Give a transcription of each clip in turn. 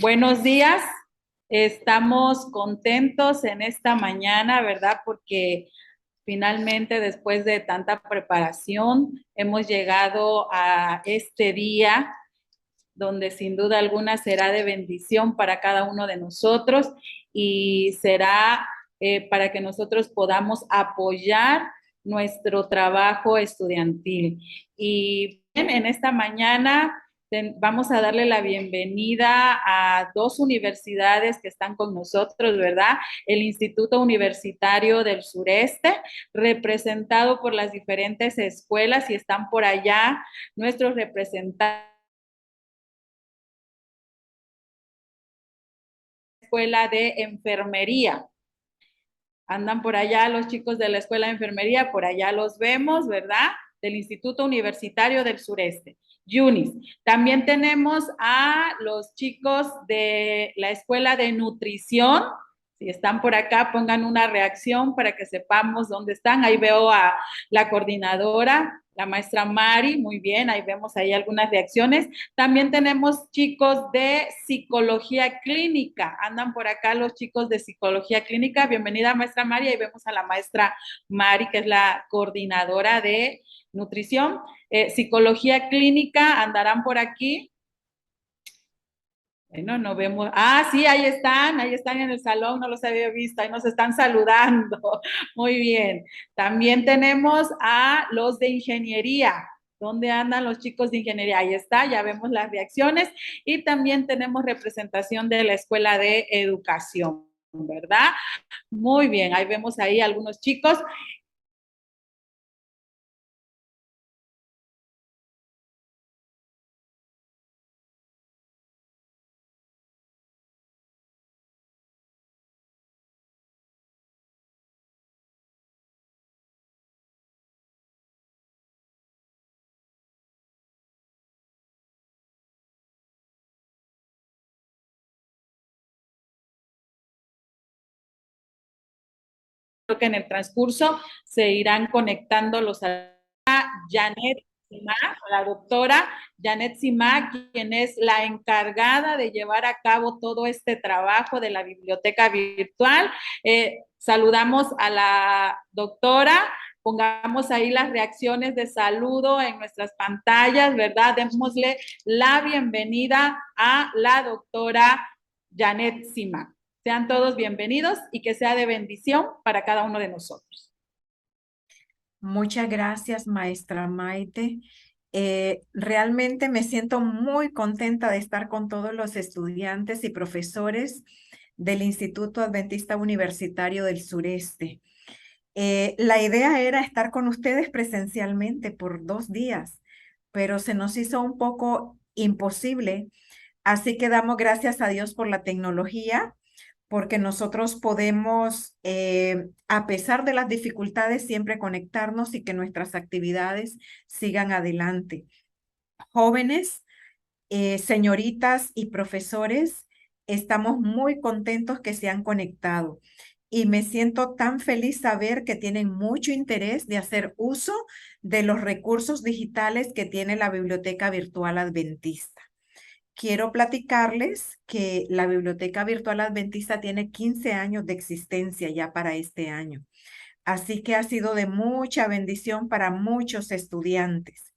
Buenos días, estamos contentos en esta mañana, ¿verdad? Porque finalmente, después de tanta preparación, hemos llegado a este día donde sin duda alguna será de bendición para cada uno de nosotros y será para que nosotros podamos apoyar nuestro trabajo estudiantil. Y bien, en esta mañana vamos a darle la bienvenida a dos universidades que están con nosotros, ¿verdad? El Instituto Universitario del Sureste, representado por las diferentes escuelas, y están por allá nuestros representantes. Escuela de Enfermería. Andan por allá los chicos de la Escuela de Enfermería, por allá los vemos, ¿verdad? Del Instituto Universitario del Sureste, UNIS. También tenemos a los chicos de la Escuela de Nutrición. Si están por acá, pongan una reacción para que sepamos dónde están. Ahí veo a la coordinadora, la maestra Mari, muy bien, ahí vemos ahí algunas reacciones. También tenemos chicos de psicología clínica, andan por acá los chicos de psicología clínica. Bienvenida, maestra Mari, ahí vemos a la maestra Mari, que es la coordinadora de nutrición. Psicología clínica, andarán por aquí. Bueno, no vemos. Ah, sí, ahí están en el salón, no los había visto, ahí nos están saludando. Muy bien. También tenemos a los de ingeniería. ¿Dónde andan los chicos de ingeniería? Ahí está, ya vemos las reacciones. Y también tenemos representación de la Escuela de Educación, ¿verdad? Muy bien, ahí vemos ahí algunos chicos. Creo que en el transcurso se irán conectando los Janet Simá, la doctora Janet Simá, quien es la encargada de llevar a cabo todo este trabajo de la biblioteca virtual. Saludamos a la doctora, pongamos ahí las reacciones de saludo en nuestras pantallas, ¿verdad? Démosle la bienvenida a la doctora Janet Simá. Sean todos bienvenidos y que sea de bendición para cada uno de nosotros. Muchas gracias, maestra Maite. Realmente me siento muy contenta de estar con todos los estudiantes y profesores del Instituto Adventista Universitario del Sureste. La idea era estar con ustedes presencialmente por 2 días, pero se nos hizo un poco imposible. Así que damos gracias a Dios por la tecnología, porque nosotros podemos, a pesar de las dificultades, siempre conectarnos y que nuestras actividades sigan adelante. Jóvenes, señoritas y profesores, estamos muy contentos que se han conectado y me siento tan feliz saber que tienen mucho interés de hacer uso de los recursos digitales que tiene la Biblioteca Virtual Adventista. Quiero platicarles que la Biblioteca Virtual Adventista tiene 15 años de existencia ya para este año. Así que ha sido de mucha bendición para muchos estudiantes.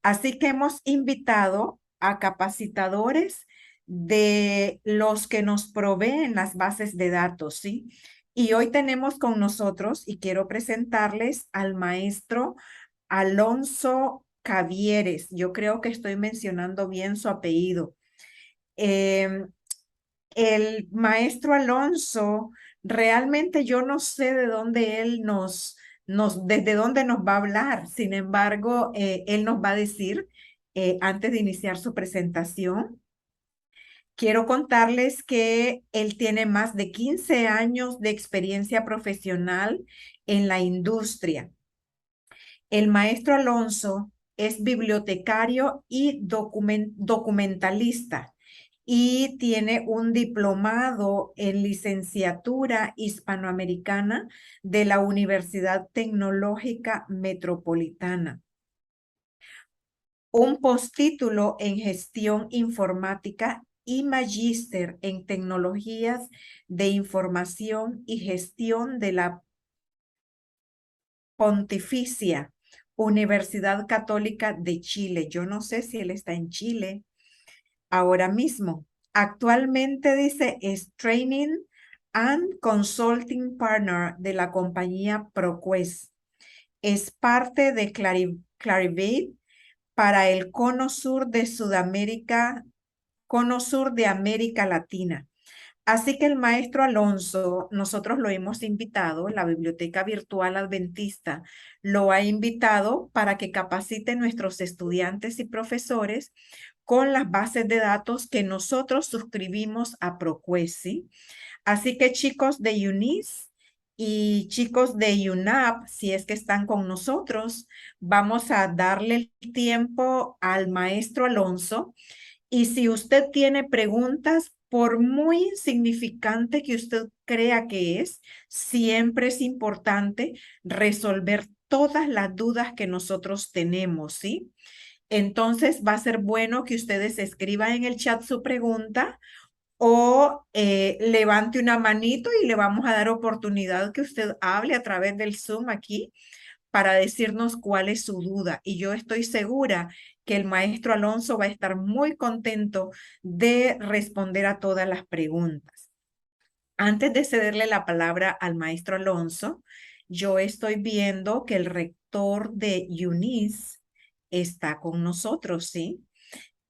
Así que hemos invitado a capacitadores de los que nos proveen las bases de datos, ¿sí? Y hoy tenemos con nosotros, y quiero presentarles al maestro Alonso Cavieres. Yo creo que estoy mencionando bien su apellido. Em, el maestro Alonso, realmente yo no sé de dónde él desde dónde nos va a hablar. Sin embargo, él nos va a decir, antes de iniciar su presentación, quiero contarles que él tiene más de 15 años de experiencia profesional en la industria. El maestro Alonso es bibliotecario y documentalista y tiene un diplomado en licenciatura hispanoamericana de la Universidad Tecnológica Metropolitana, un postítulo en gestión informática y magíster en tecnologías de información y gestión de la Pontificia Universidad Católica de Chile. Yo no sé si él está en Chile ahora mismo. Actualmente dice es Training and Consulting Partner de la compañía ProQuest. Es parte de Clarivate para el cono sur de Sudamérica, cono sur de América Latina. Así que el maestro Alonso, nosotros lo hemos invitado, la Biblioteca Virtual Adventista lo ha invitado para que capacite a nuestros estudiantes y profesores con las bases de datos que nosotros suscribimos a ProQuest, ¿sí? Así que chicos de UNIS y chicos de UNAP, si es que están con nosotros, vamos a darle el tiempo al maestro Alonso. Y si usted tiene preguntas, por muy insignificante que usted crea que es, siempre es importante resolver todas las dudas que nosotros tenemos, ¿sí? Entonces va a ser bueno que ustedes escriban en el chat su pregunta o levante una manito y le vamos a dar oportunidad que usted hable a través del Zoom aquí para decirnos cuál es su duda. Y yo estoy segura que el maestro Alonso va a estar muy contento de responder a todas las preguntas. Antes de cederle la palabra al maestro Alonso, yo estoy viendo que el rector de UNIS está con nosotros, ¿sí?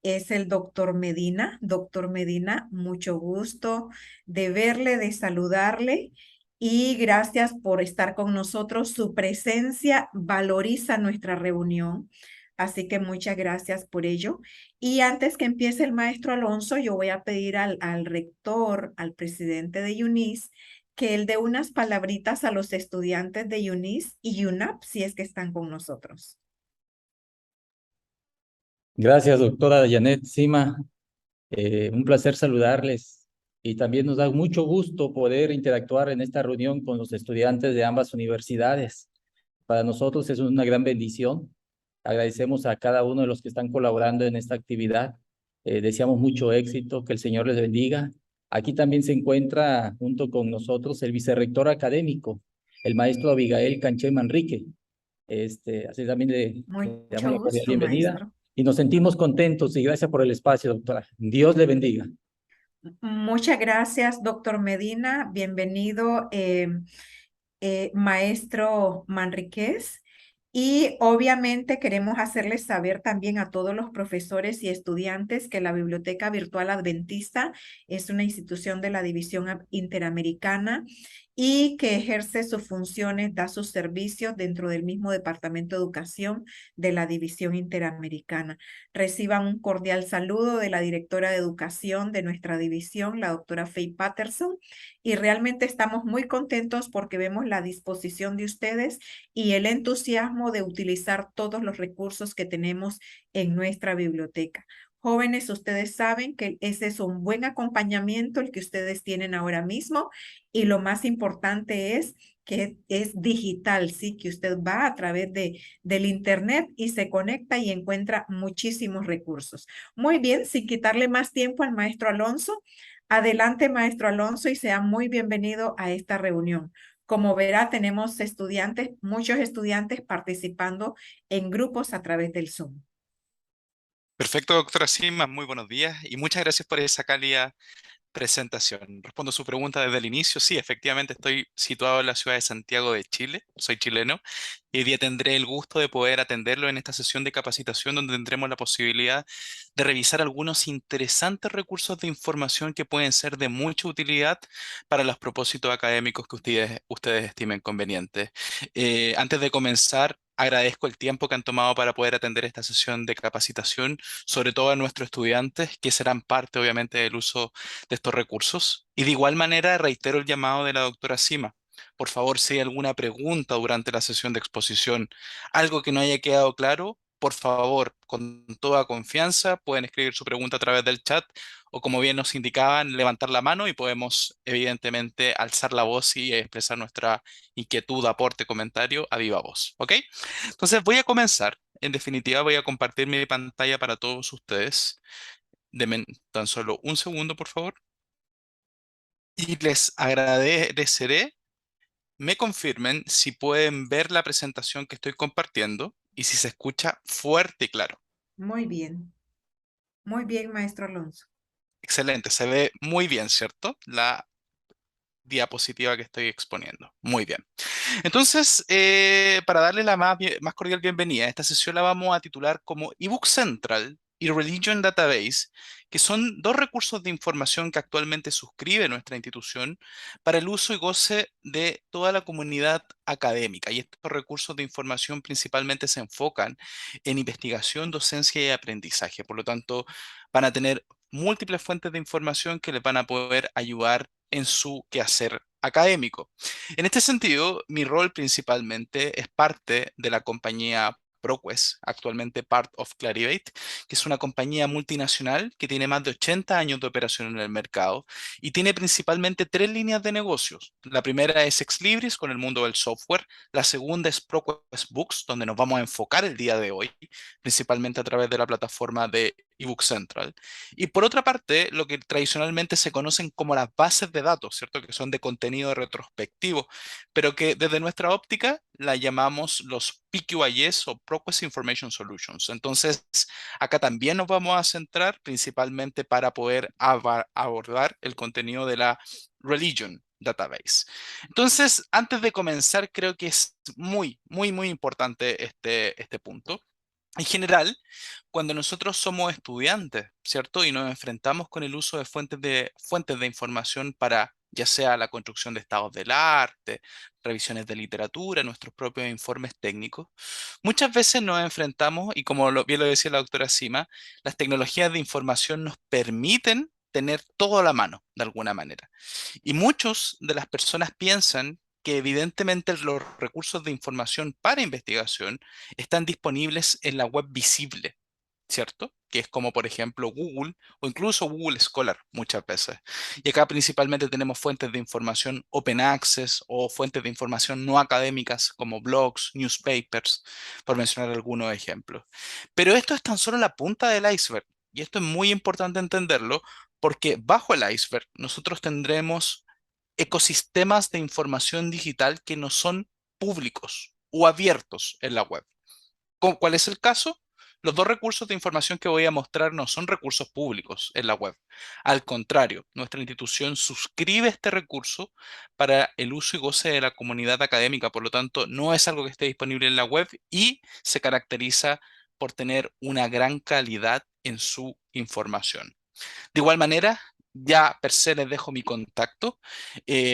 Es el doctor Medina. Doctor Medina, mucho gusto de verle, de saludarle y gracias por estar con nosotros. Su presencia valoriza nuestra reunión, así que muchas gracias por ello. Y antes que empiece el maestro Alonso, yo voy a pedir al rector, al presidente de UNIS, que él dé unas palabritas a los estudiantes de UNIS y UNAP, si es que están con nosotros. Gracias, doctora Janet Sima. Un placer saludarles y también nos da mucho gusto poder interactuar en esta reunión con los estudiantes de ambas universidades. Para nosotros es una gran bendición. Agradecemos a cada uno de los que están colaborando en esta actividad. Deseamos mucho éxito, que el Señor les bendiga. Aquí también se encuentra junto con nosotros el vicerrector académico, el maestro Abigail Canché Manrique. Así también le damos Mucho la cordial gusto, bienvenida maestro. y nos sentimos contentos y gracias por el espacio, doctora. Dios le bendiga. Muchas gracias, doctor Medina. Bienvenido, maestro Manríquez. Y obviamente queremos hacerles saber también a todos los profesores y estudiantes que la Biblioteca Virtual Adventista es una institución de la División Interamericana y que ejerce sus funciones, da sus servicios dentro del mismo Departamento de Educación de la División Interamericana. Reciban un cordial saludo de la directora de Educación de nuestra división, la doctora Faye Patterson, y realmente estamos muy contentos porque vemos la disposición de ustedes y el entusiasmo de utilizar todos los recursos que tenemos en nuestra biblioteca. Jóvenes, ustedes saben que ese es un buen acompañamiento el que ustedes tienen ahora mismo y lo más importante es que es digital, ¿sí? Que usted va a través del internet y se conecta y encuentra muchísimos recursos. Muy bien, sin quitarle más tiempo al maestro Alonso. Adelante, maestro Alonso, y sea muy bienvenido a esta reunión. Como verá, tenemos estudiantes, muchos estudiantes participando en grupos a través del Zoom. Perfecto, doctora Sima, muy buenos días y muchas gracias por esa cálida presentación. Respondo a su pregunta desde el inicio. Sí, efectivamente estoy situado en la ciudad de Santiago de Chile, soy chileno, y hoy día tendré el gusto de poder atenderlo en esta sesión de capacitación donde tendremos la posibilidad de revisar algunos interesantes recursos de información que pueden ser de mucha utilidad para los propósitos académicos que ustedes estimen convenientes. Antes de comenzar, agradezco el tiempo que han tomado para poder atender esta sesión de capacitación, sobre todo a nuestros estudiantes, que serán parte, obviamente, del uso de estos recursos. Y de igual manera, reitero el llamado de la doctora Sima. Por favor, si hay alguna pregunta durante la sesión de exposición, algo que no haya quedado claro, por favor, con toda confianza, pueden escribir su pregunta a través del chat o, como bien nos indicaban, levantar la mano y podemos, evidentemente, alzar la voz y expresar nuestra inquietud, aporte, comentario a viva voz. ¿Ok? Entonces voy a comenzar. En definitiva, voy a compartir mi pantalla para todos ustedes. Denme tan solo un segundo, por favor. Y les agradeceré me confirmen si pueden ver la presentación que estoy compartiendo y si se escucha fuerte y claro. Muy bien, maestro Alonso. Excelente, se ve muy bien, ¿cierto? La diapositiva que estoy exponiendo. Muy bien. Entonces, para darle la más cordial bienvenida, esta sesión la vamos a titular como eBook Central y Religion Database, que son dos recursos de información que actualmente suscribe nuestra institución para el uso y goce de toda la comunidad académica. Y estos recursos de información principalmente se enfocan en investigación, docencia y aprendizaje. Por lo tanto, van a tener múltiples fuentes de información que les van a poder ayudar en su quehacer académico. En este sentido, mi rol principalmente es parte de la compañía ProQuest, actualmente part of Clarivate, que es una compañía multinacional que tiene más de 80 años de operación en el mercado y tiene principalmente tres líneas de negocios. La primera es Exlibris con el mundo del software, la segunda es ProQuest Books, donde nos vamos a enfocar el día de hoy, principalmente a través de la plataforma de eBook Central. Y por otra parte, lo que tradicionalmente se conocen como las bases de datos, ¿cierto? Que son de contenido retrospectivo, pero que desde nuestra óptica la llamamos los PQIS o ProQuest Information Solutions. Entonces, acá también nos vamos a centrar principalmente para poder abordar el contenido de la Religion Database. Entonces, antes de comenzar, creo que es muy importante este punto. En general, cuando nosotros somos estudiantes, ¿cierto? Y nos enfrentamos con el uso de fuentes de información para ya sea la construcción de estados del arte, revisiones de literatura, nuestros propios informes técnicos, muchas veces nos enfrentamos, y como bien lo decía la doctora Sima, las tecnologías de información nos permiten tener todo a la mano, de alguna manera. Y muchos de las personas piensan que evidentemente los recursos de información para investigación están disponibles en la web visible, ¿cierto? Que es como por ejemplo Google o incluso Google Scholar muchas veces. Y acá principalmente tenemos fuentes de información open access o fuentes de información no académicas como blogs, newspapers, por mencionar algunos ejemplos. Pero esto es tan solo la punta del iceberg y esto es muy importante entenderlo porque bajo el iceberg nosotros tendremos ecosistemas de información digital que no son públicos o abiertos en la web. ¿Cuál es el caso? Los dos recursos de información que voy a mostrar no son recursos públicos en la web. Al contrario, nuestra institución suscribe este recurso para el uso y goce de la comunidad académica. Por lo tanto, no es algo que esté disponible en la web y se caracteriza por tener una gran calidad en su información. De igual manera, ya per se les dejo mi contacto.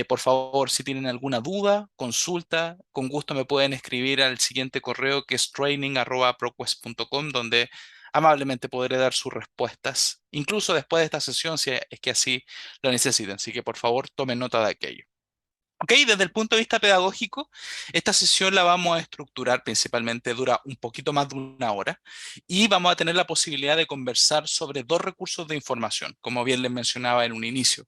Por favor, si tienen alguna duda, consulta, con gusto me pueden escribir al siguiente correo que es training@proquest.com, donde amablemente podré dar sus respuestas, incluso después de esta sesión, si es que así lo necesitan. Así que por favor, tomen nota de aquello. Ok, desde el punto de vista pedagógico, esta sesión la vamos a estructurar principalmente, dura un poquito más de una hora y vamos a tener la posibilidad de conversar sobre dos recursos de información, como bien les mencionaba en un inicio.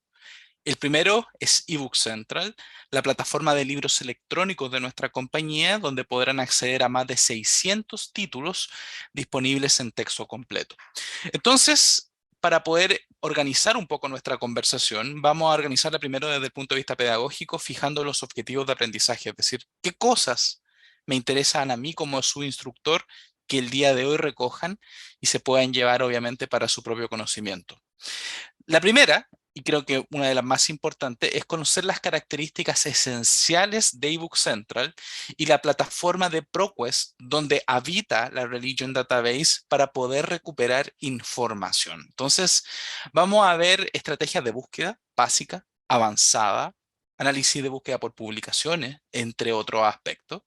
El primero es eBook Central, la plataforma de libros electrónicos de nuestra compañía, donde podrán acceder a más de 600 títulos disponibles en texto completo. Entonces, para poder organizar un poco nuestra conversación, vamos a organizarla primero desde el punto de vista pedagógico, fijando los objetivos de aprendizaje, es decir, qué cosas me interesan a mí como su instructor que el día de hoy recojan y se puedan llevar obviamente para su propio conocimiento. La primera, y creo que una de las más importantes, es conocer las características esenciales de eBook Central y la plataforma de ProQuest donde habita la Religion Database para poder recuperar información. Entonces, vamos a ver estrategias de búsqueda básica, avanzada, análisis de búsqueda por publicaciones, entre otros aspectos,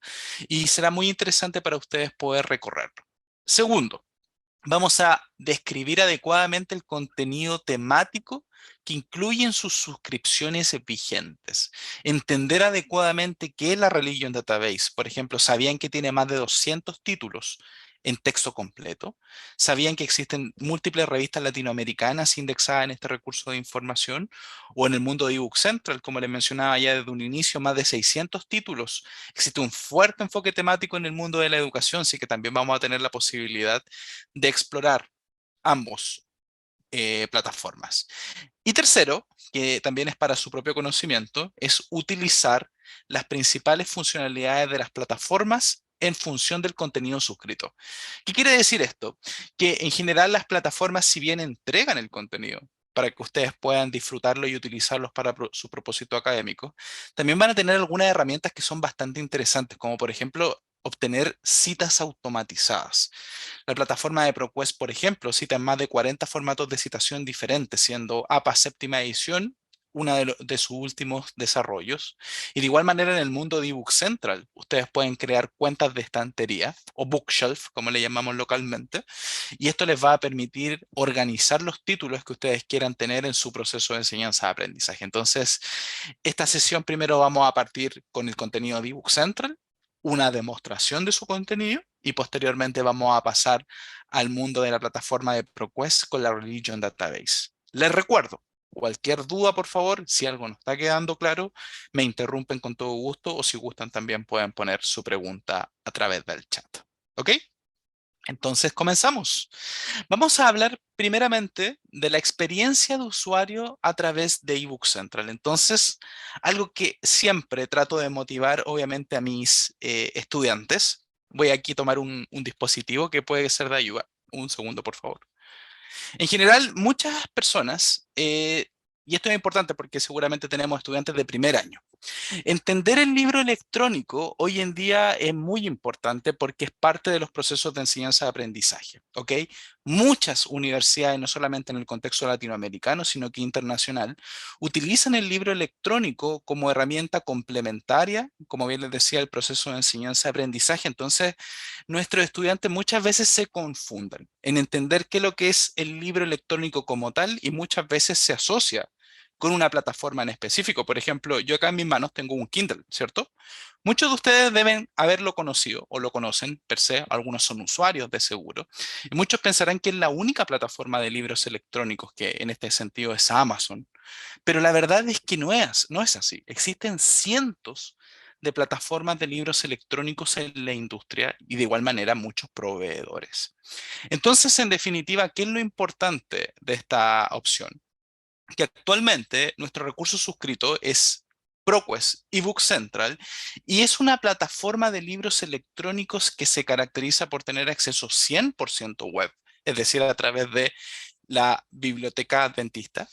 y será muy interesante para ustedes poder recorrerlo. Segundo, vamos a describir adecuadamente el contenido temático que incluyen sus suscripciones vigentes. Entender adecuadamente qué es la Religion Database. Por ejemplo, ¿sabían que tiene más de 200 títulos en texto completo? ¿Sabían que existen múltiples revistas latinoamericanas indexadas en este recurso de información? O en el mundo de eBook Central, como les mencionaba ya desde un inicio, más de 600 títulos. Existe un fuerte enfoque temático en el mundo de la educación, así que también vamos a tener la posibilidad de explorar ambos plataformas. Y tercero, que también es para su propio conocimiento, es utilizar las principales funcionalidades de las plataformas en función del contenido suscrito. ¿Qué quiere decir esto? Que en general las plataformas, si bien entregan el contenido para que ustedes puedan disfrutarlo y utilizarlos para su propósito académico, también van a tener algunas herramientas que son bastante interesantes, como por ejemplo obtener citas automatizadas. La plataforma de ProQuest, por ejemplo, cita en más de 40 formatos de citación diferentes, siendo APA séptima edición una de sus últimos desarrollos. Y de igual manera en el mundo de eBook Central, ustedes pueden crear cuentas de estantería o bookshelf, como le llamamos localmente, y esto les va a permitir organizar los títulos que ustedes quieran tener en su proceso de enseñanza-aprendizaje. Entonces, esta sesión primero vamos a partir con el contenido de eBook Central, una demostración de su contenido, y posteriormente vamos a pasar al mundo de la plataforma de ProQuest con la Religion Database. Les recuerdo, cualquier duda, por favor, si algo no está quedando claro, me interrumpen con todo gusto, o si gustan también pueden poner su pregunta a través del chat. ¿Ok? Entonces comenzamos. Vamos a hablar primeramente de la experiencia de usuario a través de eBook Central. Entonces, algo que siempre trato de motivar, obviamente, a mis estudiantes. Voy aquí a tomar un dispositivo que puede ser de ayuda. Un segundo, por favor. En general, muchas personas, y esto es importante porque seguramente tenemos estudiantes de primer año, entender el libro electrónico hoy en día es muy importante porque es parte de los procesos de enseñanza-aprendizaje, ¿ok? Muchas universidades, no solamente en el contexto latinoamericano, sino que internacional, utilizan el libro electrónico como herramienta complementaria, como bien les decía, el proceso de enseñanza-aprendizaje. Entonces, nuestros estudiantes muchas veces se confunden en entender qué es lo que es el libro electrónico como tal y muchas veces se asocia con una plataforma en específico. Por ejemplo, yo acá en mis manos tengo un Kindle, ¿cierto? Muchos de ustedes deben haberlo conocido o lo conocen per se, algunos son usuarios de seguro, y muchos pensarán que es la única plataforma de libros electrónicos que en este sentido es Amazon, pero la verdad es que no es así. Existen cientos de plataformas de libros electrónicos en la industria y de igual manera muchos proveedores. Entonces, en definitiva, ¿qué es lo importante de esta opción? Que actualmente nuestro recurso suscrito es ProQuest eBook Central y es una plataforma de libros electrónicos que se caracteriza por tener acceso 100% web, es decir, a través de la biblioteca adventista.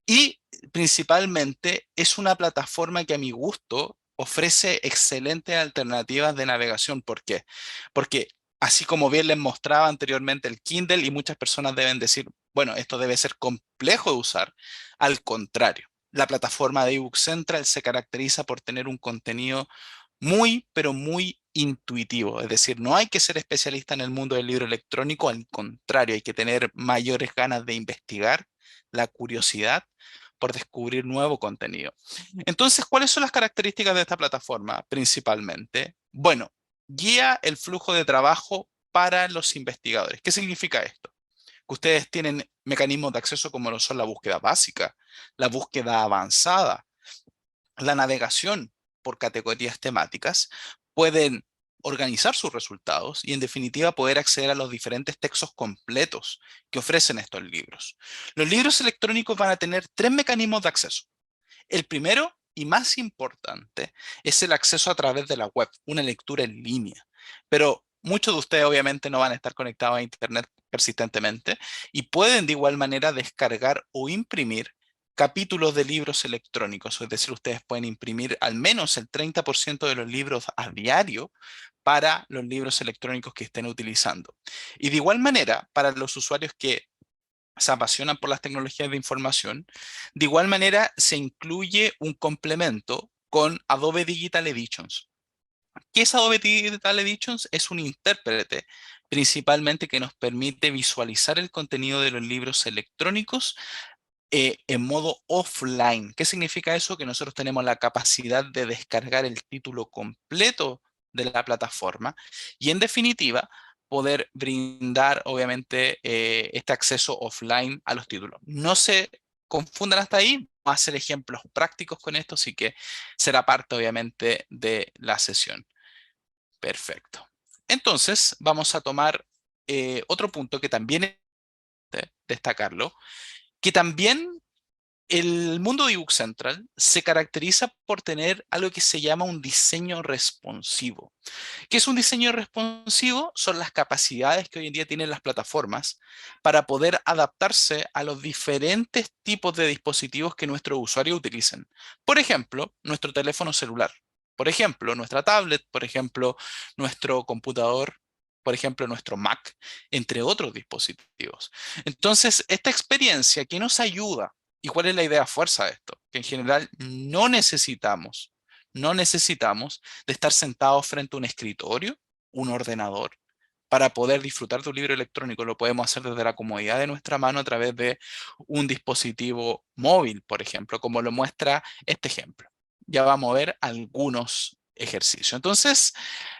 Y principalmente es una plataforma que a mi gusto ofrece excelentes alternativas de navegación. ¿Por qué? Porque así como bien les mostraba anteriormente el Kindle y muchas personas deben decir, bueno, esto debe ser complejo de usar. Al contrario, la plataforma de eBook Central se caracteriza por tener un contenido muy, pero muy intuitivo. Es decir, no hay que ser especialista en el mundo del libro electrónico, al contrario, hay que tener mayores ganas de investigar, la curiosidad por descubrir nuevo contenido. Entonces, ¿cuáles son las características de esta plataforma principalmente? Bueno, guía el flujo de trabajo para los investigadores. ¿Qué significa esto? Que ustedes tienen mecanismos de acceso como lo son la búsqueda básica, la búsqueda avanzada, la navegación por categorías temáticas, pueden organizar sus resultados y en definitiva poder acceder a los diferentes textos completos que ofrecen estos libros. Los libros electrónicos van a tener tres mecanismos de acceso. El primero y más importante es el acceso a través de la web, una lectura en línea. Pero muchos de ustedes obviamente no van a estar conectados a Internet persistentemente y pueden de igual manera descargar o imprimir capítulos de libros electrónicos. Es decir, ustedes pueden imprimir al menos el 30% de los libros a diario para los libros electrónicos que estén utilizando. Y de igual manera, para los usuarios que se apasionan por las tecnologías de información, de igual manera se incluye un complemento con Adobe Digital Editions. ¿Qué es Adobe Digital Editions? Es un intérprete principalmente que nos permite visualizar el contenido de los libros electrónicos en modo offline. ¿Qué significa eso? Que nosotros tenemos la capacidad de descargar el título completo de la plataforma y en definitiva poder brindar obviamente este acceso offline a los títulos. No se confundan hasta ahí, vamos a hacer ejemplos prácticos con esto, así que será parte obviamente de la sesión. Perfecto. Entonces vamos a tomar otro punto que también destacarlo, que también el mundo de ebook Central se caracteriza por tener algo que se llama un diseño responsivo. ¿Qué es un diseño responsivo? Son las capacidades que hoy en día tienen las plataformas para poder adaptarse a los diferentes tipos de dispositivos que nuestros usuarios utilicen. Por ejemplo, nuestro teléfono celular. Por ejemplo, nuestra tablet. Por ejemplo, nuestro computador. Por ejemplo, nuestro Mac, entre otros dispositivos. Entonces, esta experiencia que nos ayuda, ¿y cuál es la idea fuerza de esto? Que en general no necesitamos de estar sentados frente a un escritorio, un ordenador, para poder disfrutar de un libro electrónico. Lo podemos hacer desde la comodidad de nuestra mano a través de un dispositivo móvil, por ejemplo, como lo muestra este ejemplo. Ya vamos a ver algunos ejercicios. Entonces,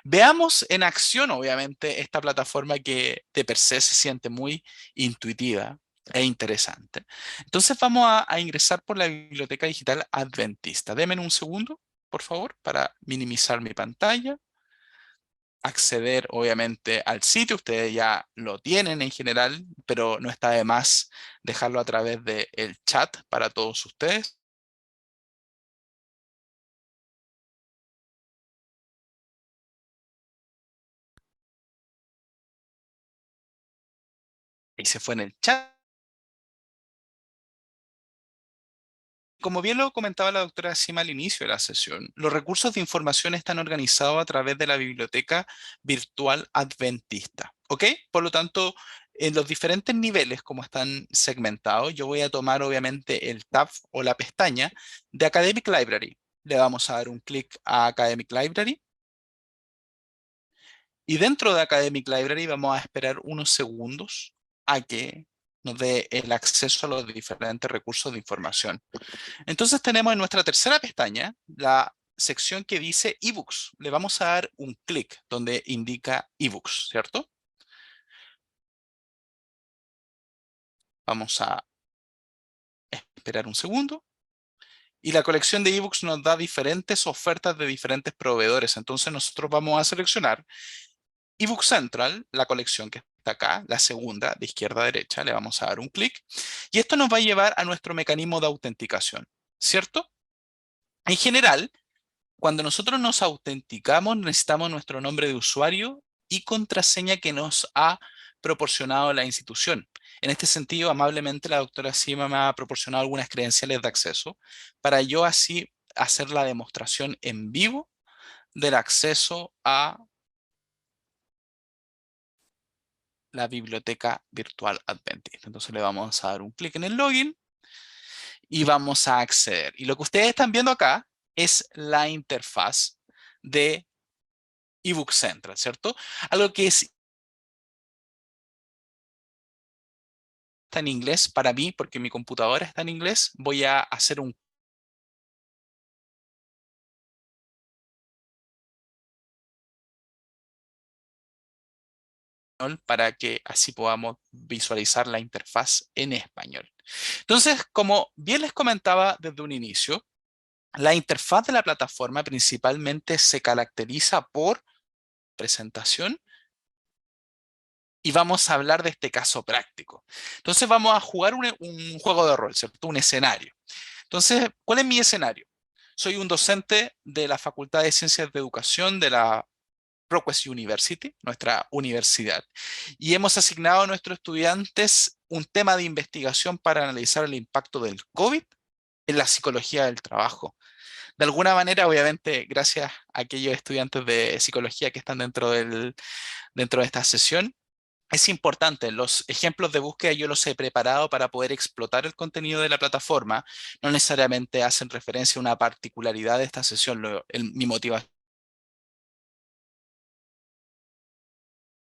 veamos en acción, obviamente, esta plataforma que de per se se siente muy intuitiva e interesante. Entonces vamos a ingresar por la Biblioteca Digital Adventista. Denme un segundo, por favor, para minimizar mi pantalla. Acceder, obviamente, al sitio. Ustedes ya lo tienen en general, pero no está de más dejarlo a través del chat para todos ustedes. Y se fue en el chat. Como bien lo comentaba la doctora Sima al inicio de la sesión, los recursos de información están organizados a través de la Biblioteca Virtual Adventista, ¿ok? Por lo tanto, en los diferentes niveles, como están segmentados, yo voy a tomar obviamente el tab o la pestaña de Academic Library. Le vamos a dar un clic a Academic Library. Y dentro de Academic Library vamos a esperar unos segundos a que nos dé el acceso a los diferentes recursos de información. Entonces tenemos en nuestra tercera pestaña la sección que dice eBooks. Le vamos a dar un clic donde indica eBooks, ¿cierto? Vamos a esperar un segundo. Y la colección de eBooks nos da diferentes ofertas de diferentes proveedores. Entonces nosotros vamos a seleccionar eBook Central, la colección que está acá, la segunda, de izquierda a derecha. Le vamos a dar un clic. Y esto nos va a llevar a nuestro mecanismo de autenticación, ¿cierto? En general, cuando nosotros nos autenticamos, necesitamos nuestro nombre de usuario y contraseña que nos ha proporcionado la institución. En este sentido, amablemente, la doctora Sima me ha proporcionado algunas credenciales de acceso para yo así hacer la demostración en vivo del acceso a la Biblioteca Virtual Adventista. Entonces le vamos a dar un clic en el login y vamos a acceder. Y lo que ustedes están viendo acá es la interfaz de eBook Central, ¿cierto? Algo que está en inglés para mí, porque mi computadora está en inglés, voy a hacer un para que así podamos visualizar la interfaz en español. Entonces, como bien les comentaba desde un inicio, la interfaz de la plataforma principalmente se caracteriza por presentación y vamos a hablar de este caso práctico. Entonces vamos a jugar un juego de rol, ¿cierto? Un escenario. Entonces, ¿cuál es mi escenario? Soy un docente de la Facultad de Ciencias de Educación de la ProQuest University, nuestra universidad, y hemos asignado a nuestros estudiantes un tema de investigación para analizar el impacto del COVID en la psicología del trabajo. De alguna manera, obviamente, gracias a aquellos estudiantes de psicología que están dentro de esta sesión, es importante. Los ejemplos de búsqueda yo los he preparado para poder explotar el contenido de la plataforma. No necesariamente hacen referencia a una particularidad de esta sesión. Mi motivación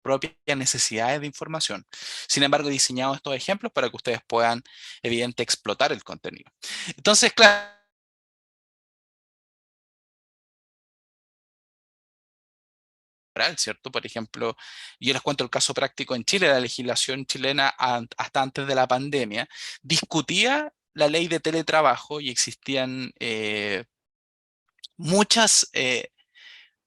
propias necesidades de información. Sin embargo, he diseñado estos ejemplos para que ustedes puedan, evidente, explotar el contenido. Entonces, claro, ¿cierto? Por ejemplo, yo les cuento el caso práctico en Chile. La legislación chilena, hasta antes de la pandemia, discutía la ley de teletrabajo y existían muchas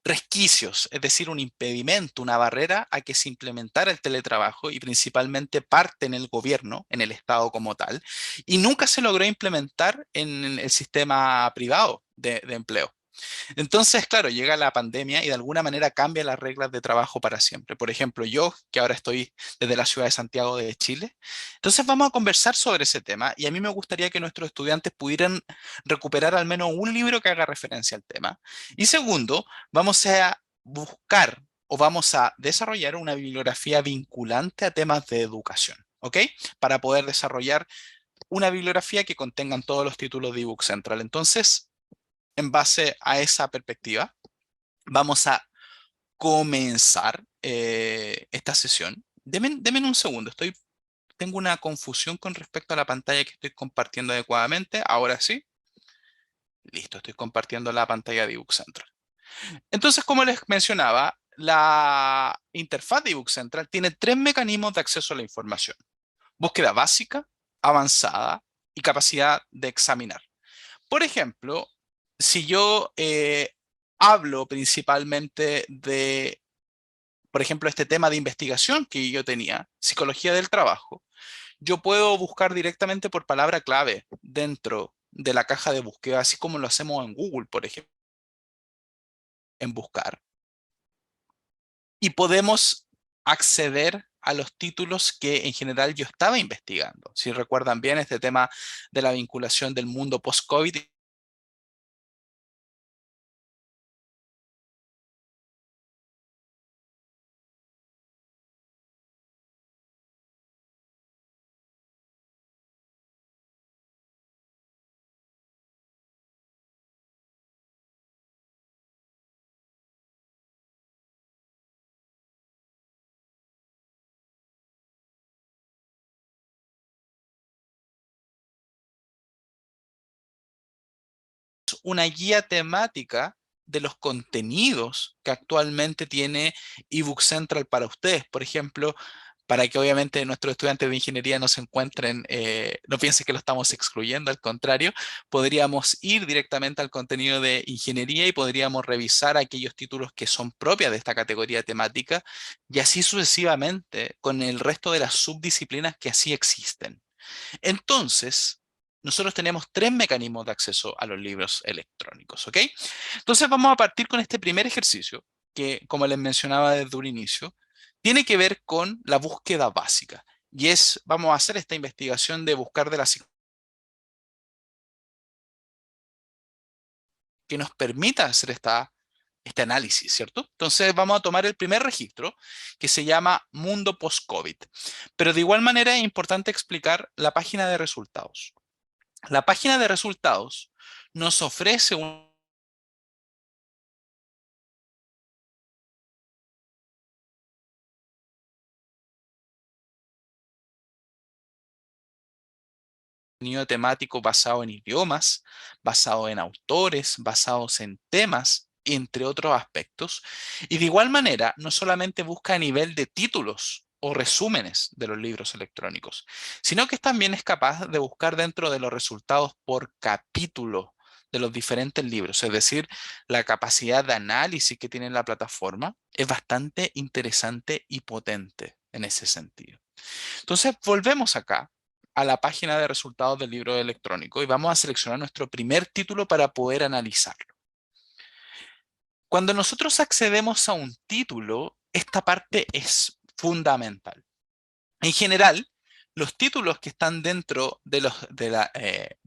resquicios, es decir, un impedimento, una barrera a que se implementara el teletrabajo y principalmente parte en el gobierno, en el Estado como tal, y nunca se logró implementar en el sistema privado de empleo. Entonces, claro, llega la pandemia y de alguna manera cambia las reglas de trabajo para siempre. Por ejemplo, yo, que ahora estoy desde la ciudad de Santiago de Chile, entonces vamos a conversar sobre ese tema y a mí me gustaría que nuestros estudiantes pudieran recuperar al menos un libro que haga referencia al tema. Y segundo, vamos a buscar o vamos a desarrollar una bibliografía vinculante a temas de educación, ¿ok? Para poder desarrollar una bibliografía que contengan todos los títulos de ebook Central. Entonces, en base a esa perspectiva, vamos a comenzar esta sesión. Denme un segundo, tengo una confusión con respecto a la pantalla que estoy compartiendo adecuadamente. Ahora sí. Listo, estoy compartiendo la pantalla de ebook Central. Entonces, como les mencionaba, la interfaz de ebook Central tiene 3 mecanismos de acceso a la información: búsqueda básica, avanzada y capacidad de examinar. Por ejemplo, si yo hablo principalmente de, por ejemplo, este tema de investigación que yo tenía, psicología del trabajo, yo puedo buscar directamente por palabra clave dentro de la caja de búsqueda, así como lo hacemos en Google, por ejemplo, en buscar. Y podemos acceder a los títulos que en general yo estaba investigando. Si recuerdan bien este tema de la vinculación del mundo post-COVID, una guía temática de los contenidos que actualmente tiene ebook Central para ustedes. Por ejemplo, para que obviamente nuestros estudiantes de ingeniería no se encuentren, no piensen que lo estamos excluyendo, al contrario, podríamos ir directamente al contenido de ingeniería y podríamos revisar aquellos títulos que son propias de esta categoría temática y así sucesivamente con el resto de las subdisciplinas que así existen. Entonces, nosotros tenemos 3 mecanismos de acceso a los libros electrónicos, ¿ok? Entonces vamos a partir con este primer ejercicio, que como les mencionaba desde un inicio, tiene que ver con la búsqueda básica. Y vamos a hacer esta investigación de buscar de la psicología que nos permita hacer este análisis, ¿cierto? Entonces vamos a tomar el primer registro, que se llama Mundo Post-COVID. Pero de igual manera es importante explicar la página de resultados. La página de resultados nos ofrece un contenido temático basado en idiomas, basado en autores, basados en temas, entre otros aspectos. Y de igual manera, no solamente busca a nivel de títulos o resúmenes de los libros electrónicos, sino que también es capaz de buscar dentro de los resultados por capítulo de los diferentes libros. Es decir, la capacidad de análisis que tiene la plataforma es bastante interesante y potente en ese sentido. Entonces, volvemos acá a la página de resultados del libro electrónico y vamos a seleccionar nuestro primer título para poder analizarlo. Cuando nosotros accedemos a un título, esta parte es fundamental. En general, los títulos que están dentro de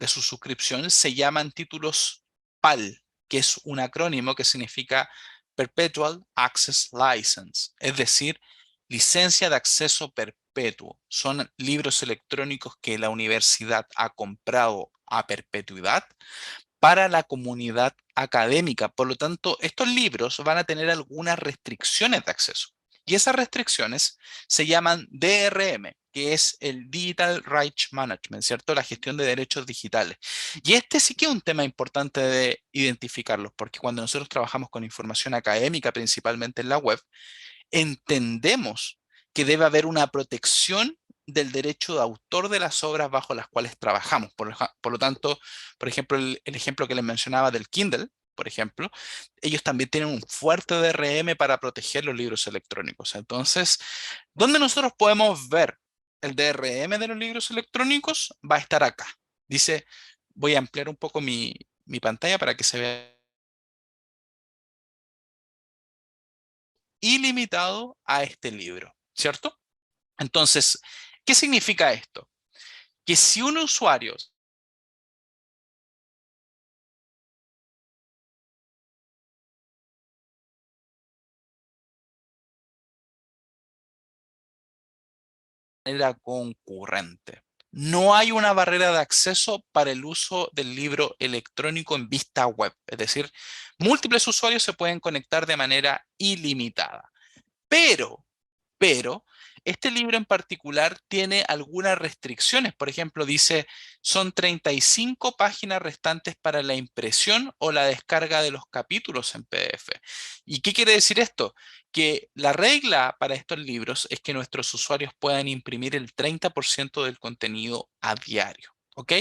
su suscripción se llaman títulos PAL, que es un acrónimo que significa Perpetual Access License, es decir, licencia de acceso perpetuo. Son libros electrónicos que la universidad ha comprado a perpetuidad para la comunidad académica. Por lo tanto, estos libros van a tener algunas restricciones de acceso. Y esas restricciones se llaman DRM, que es el Digital Rights Management, ¿cierto? La gestión de derechos digitales. Y este sí que es un tema importante de identificarlos, porque cuando nosotros trabajamos con información académica, principalmente en la web, entendemos que debe haber una protección del derecho de autor de las obras bajo las cuales trabajamos. Por lo tanto, por ejemplo, el ejemplo que les mencionaba del Kindle, por ejemplo, ellos también tienen un fuerte DRM para proteger los libros electrónicos. Entonces, ¿dónde nosotros podemos ver el DRM de los libros electrónicos? Va a estar acá. Dice, voy a ampliar un poco mi pantalla para que se vea ilimitado a este libro, ¿cierto? Entonces, ¿qué significa esto? Que si un usuario de manera concurrente, no hay una barrera de acceso para el uso del libro electrónico en vista web. Es decir, múltiples usuarios se pueden conectar de manera ilimitada. Pero, este libro en particular tiene algunas restricciones. Por ejemplo, dice, son 35 páginas restantes para la impresión o la descarga de los capítulos en PDF. ¿Y qué quiere decir esto? Que la regla para estos libros es que nuestros usuarios puedan imprimir el 30% del contenido a diario. ¿Ok?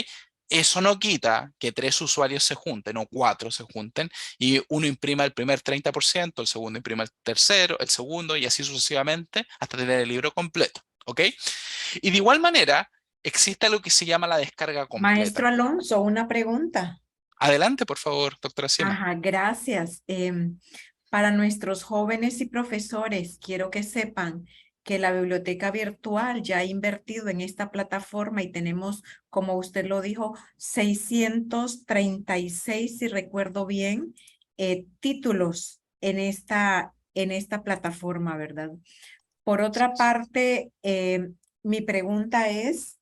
Eso no quita que 3 usuarios se junten o 4 se junten y uno imprima el primer 30%, el segundo imprima el tercero, el segundo y así sucesivamente hasta tener el libro completo. ¿Ok? Y de igual manera, existe algo que se llama la descarga Maestro completa. Alonso, una pregunta. Adelante, por favor, doctora Sima. Ajá, gracias. Para nuestros jóvenes y profesores, quiero que sepan que la biblioteca virtual ya ha invertido en esta plataforma y tenemos, como usted lo dijo, 636, si recuerdo bien, títulos en esta plataforma, ¿verdad? Por otra parte, mi pregunta es,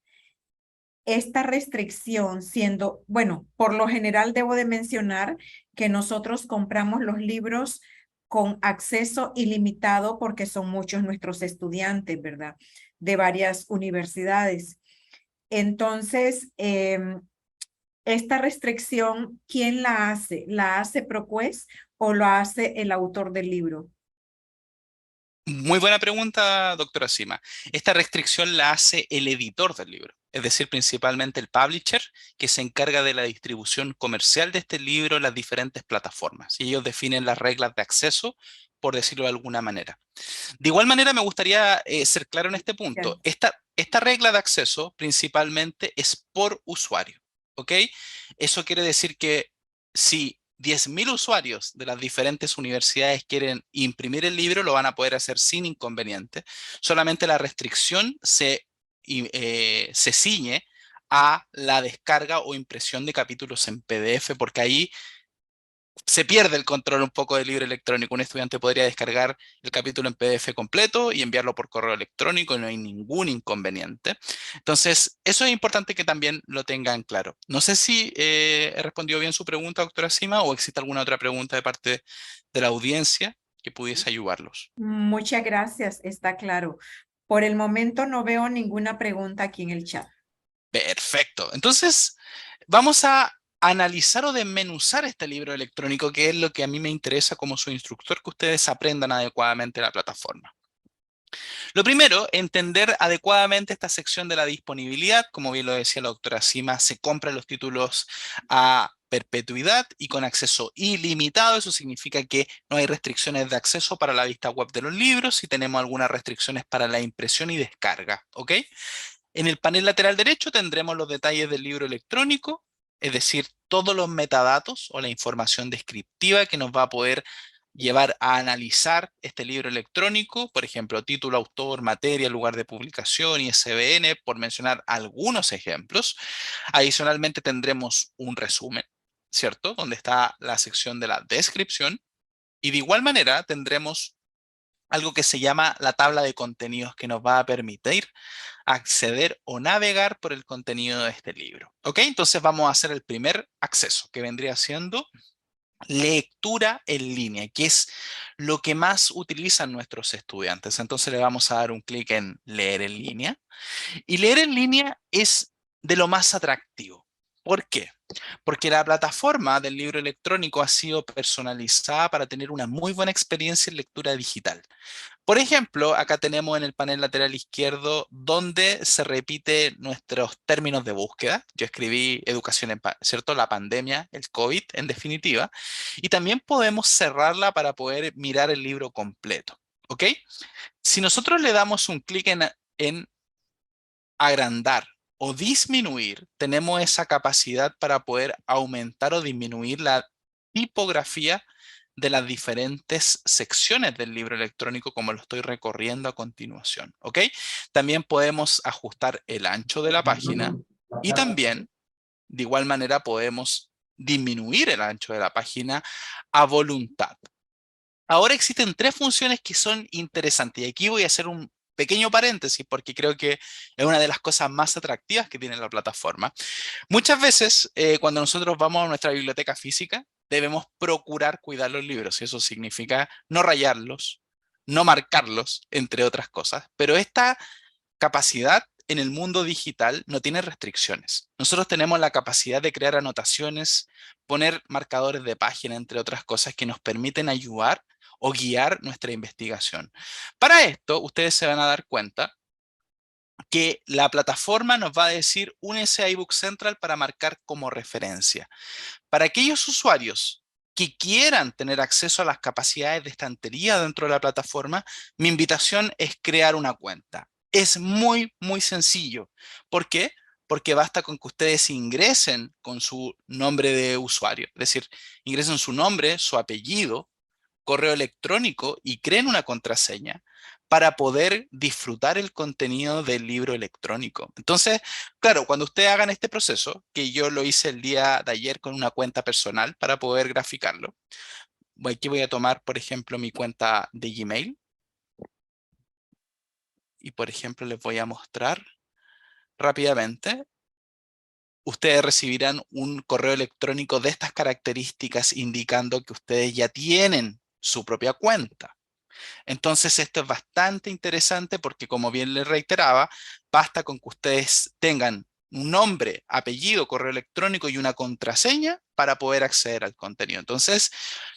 esta restricción siendo, bueno, por lo general debo de mencionar que nosotros compramos los libros con acceso ilimitado porque son muchos nuestros estudiantes, ¿verdad? De varias universidades. Entonces, esta restricción, ¿quién la hace? ¿La hace ProQuest o lo hace el autor del libro? Muy buena pregunta, doctora Sima. Esta restricción la hace el editor del libro, es decir, principalmente el publisher, que se encarga de la distribución comercial de este libro en las diferentes plataformas. Y ellos definen las reglas de acceso, por decirlo de alguna manera. De igual manera, me gustaría ser claro en este punto. Esta regla de acceso principalmente es por usuario, ¿ok? Eso quiere decir que si 10.000 usuarios de las diferentes universidades quieren imprimir el libro, lo van a poder hacer sin inconveniente. Solamente la restricción se ciñe a la descarga o impresión de capítulos en PDF, porque ahí se pierde el control un poco del libro electrónico. Un estudiante podría descargar el capítulo en PDF completo y enviarlo por correo electrónico y no hay ningún inconveniente. Entonces, eso es importante que también lo tengan claro. No sé si he respondido bien su pregunta, doctora Sima, o existe alguna otra pregunta de parte de la audiencia que pudiese ayudarlos. Muchas gracias, está claro. Por el momento no veo ninguna pregunta aquí en el chat. Perfecto. Entonces, vamos a analizar o desmenuzar este libro electrónico, que es lo que a mí me interesa como su instructor, que ustedes aprendan adecuadamente la plataforma. Lo primero, entender adecuadamente esta sección de la disponibilidad. Como bien lo decía la doctora Sima, se compran los títulos a perpetuidad y con acceso ilimitado. Eso significa que no hay restricciones de acceso para la vista web de los libros y tenemos algunas restricciones para la impresión y descarga, ¿ok? En el panel lateral derecho tendremos los detalles del libro electrónico, es decir, todos los metadatos o la información descriptiva que nos va a poder llevar a analizar este libro electrónico, por ejemplo, título, autor, materia, lugar de publicación, ISBN, por mencionar algunos ejemplos. Adicionalmente tendremos un resumen, ¿cierto? Donde está la sección de la descripción. Y de igual manera tendremos algo que se llama la tabla de contenidos que nos va a permitir acceder o navegar por el contenido de este libro. ¿Ok? Entonces vamos a hacer el primer acceso, que vendría siendo lectura en línea, que es lo que más utilizan nuestros estudiantes. Entonces le vamos a dar un clic en leer en línea. Y leer en línea es de lo más atractivo. ¿Por qué? Porque la plataforma del libro electrónico ha sido personalizada para tener una muy buena experiencia en lectura digital. Por ejemplo, acá tenemos en el panel lateral izquierdo donde se repite nuestros términos de búsqueda. Yo escribí educación, ¿cierto? La pandemia, el COVID en definitiva. Y también podemos cerrarla para poder mirar el libro completo. ¿Ok? Si nosotros le damos un clic en agrandar o disminuir, tenemos esa capacidad para poder aumentar o disminuir la tipografía de las diferentes secciones del libro electrónico como lo estoy recorriendo a continuación, ¿ok? También podemos ajustar el ancho de la página y también, de igual manera, podemos disminuir el ancho de la página a voluntad. Ahora existen tres funciones que son interesantes y aquí voy a hacer un pequeño paréntesis porque creo que es una de las cosas más atractivas que tiene la plataforma. Muchas veces cuando nosotros vamos a nuestra biblioteca física debemos procurar cuidar los libros y eso significa no rayarlos, no marcarlos, entre otras cosas. Pero esta capacidad en el mundo digital no tiene restricciones. Nosotros tenemos la capacidad de crear anotaciones, poner marcadores de página, entre otras cosas, que nos permiten ayudar o guiar nuestra investigación. Para esto, ustedes se van a dar cuenta que la plataforma nos va a decir únese a eBook Central para marcar como referencia. Para aquellos usuarios que quieran tener acceso a las capacidades de estantería dentro de la plataforma, mi invitación es crear una cuenta. Es muy, muy sencillo. ¿Por qué? Porque basta con que ustedes ingresen con su nombre de usuario. Es decir, ingresen su nombre, su apellido, correo electrónico y creen una contraseña para poder disfrutar el contenido del libro electrónico. Entonces, claro, cuando ustedes hagan este proceso, que yo lo hice el día de ayer con una cuenta personal para poder graficarlo, aquí voy a tomar, por ejemplo, mi cuenta de Gmail y, por ejemplo, les voy a mostrar rápidamente. Ustedes recibirán un correo electrónico de estas características indicando que ustedes ya tienen su propia cuenta. Entonces esto es bastante interesante porque, como bien les reiteraba, basta con que ustedes tengan un nombre, apellido, correo electrónico y una contraseña para poder acceder al contenido. Entonces,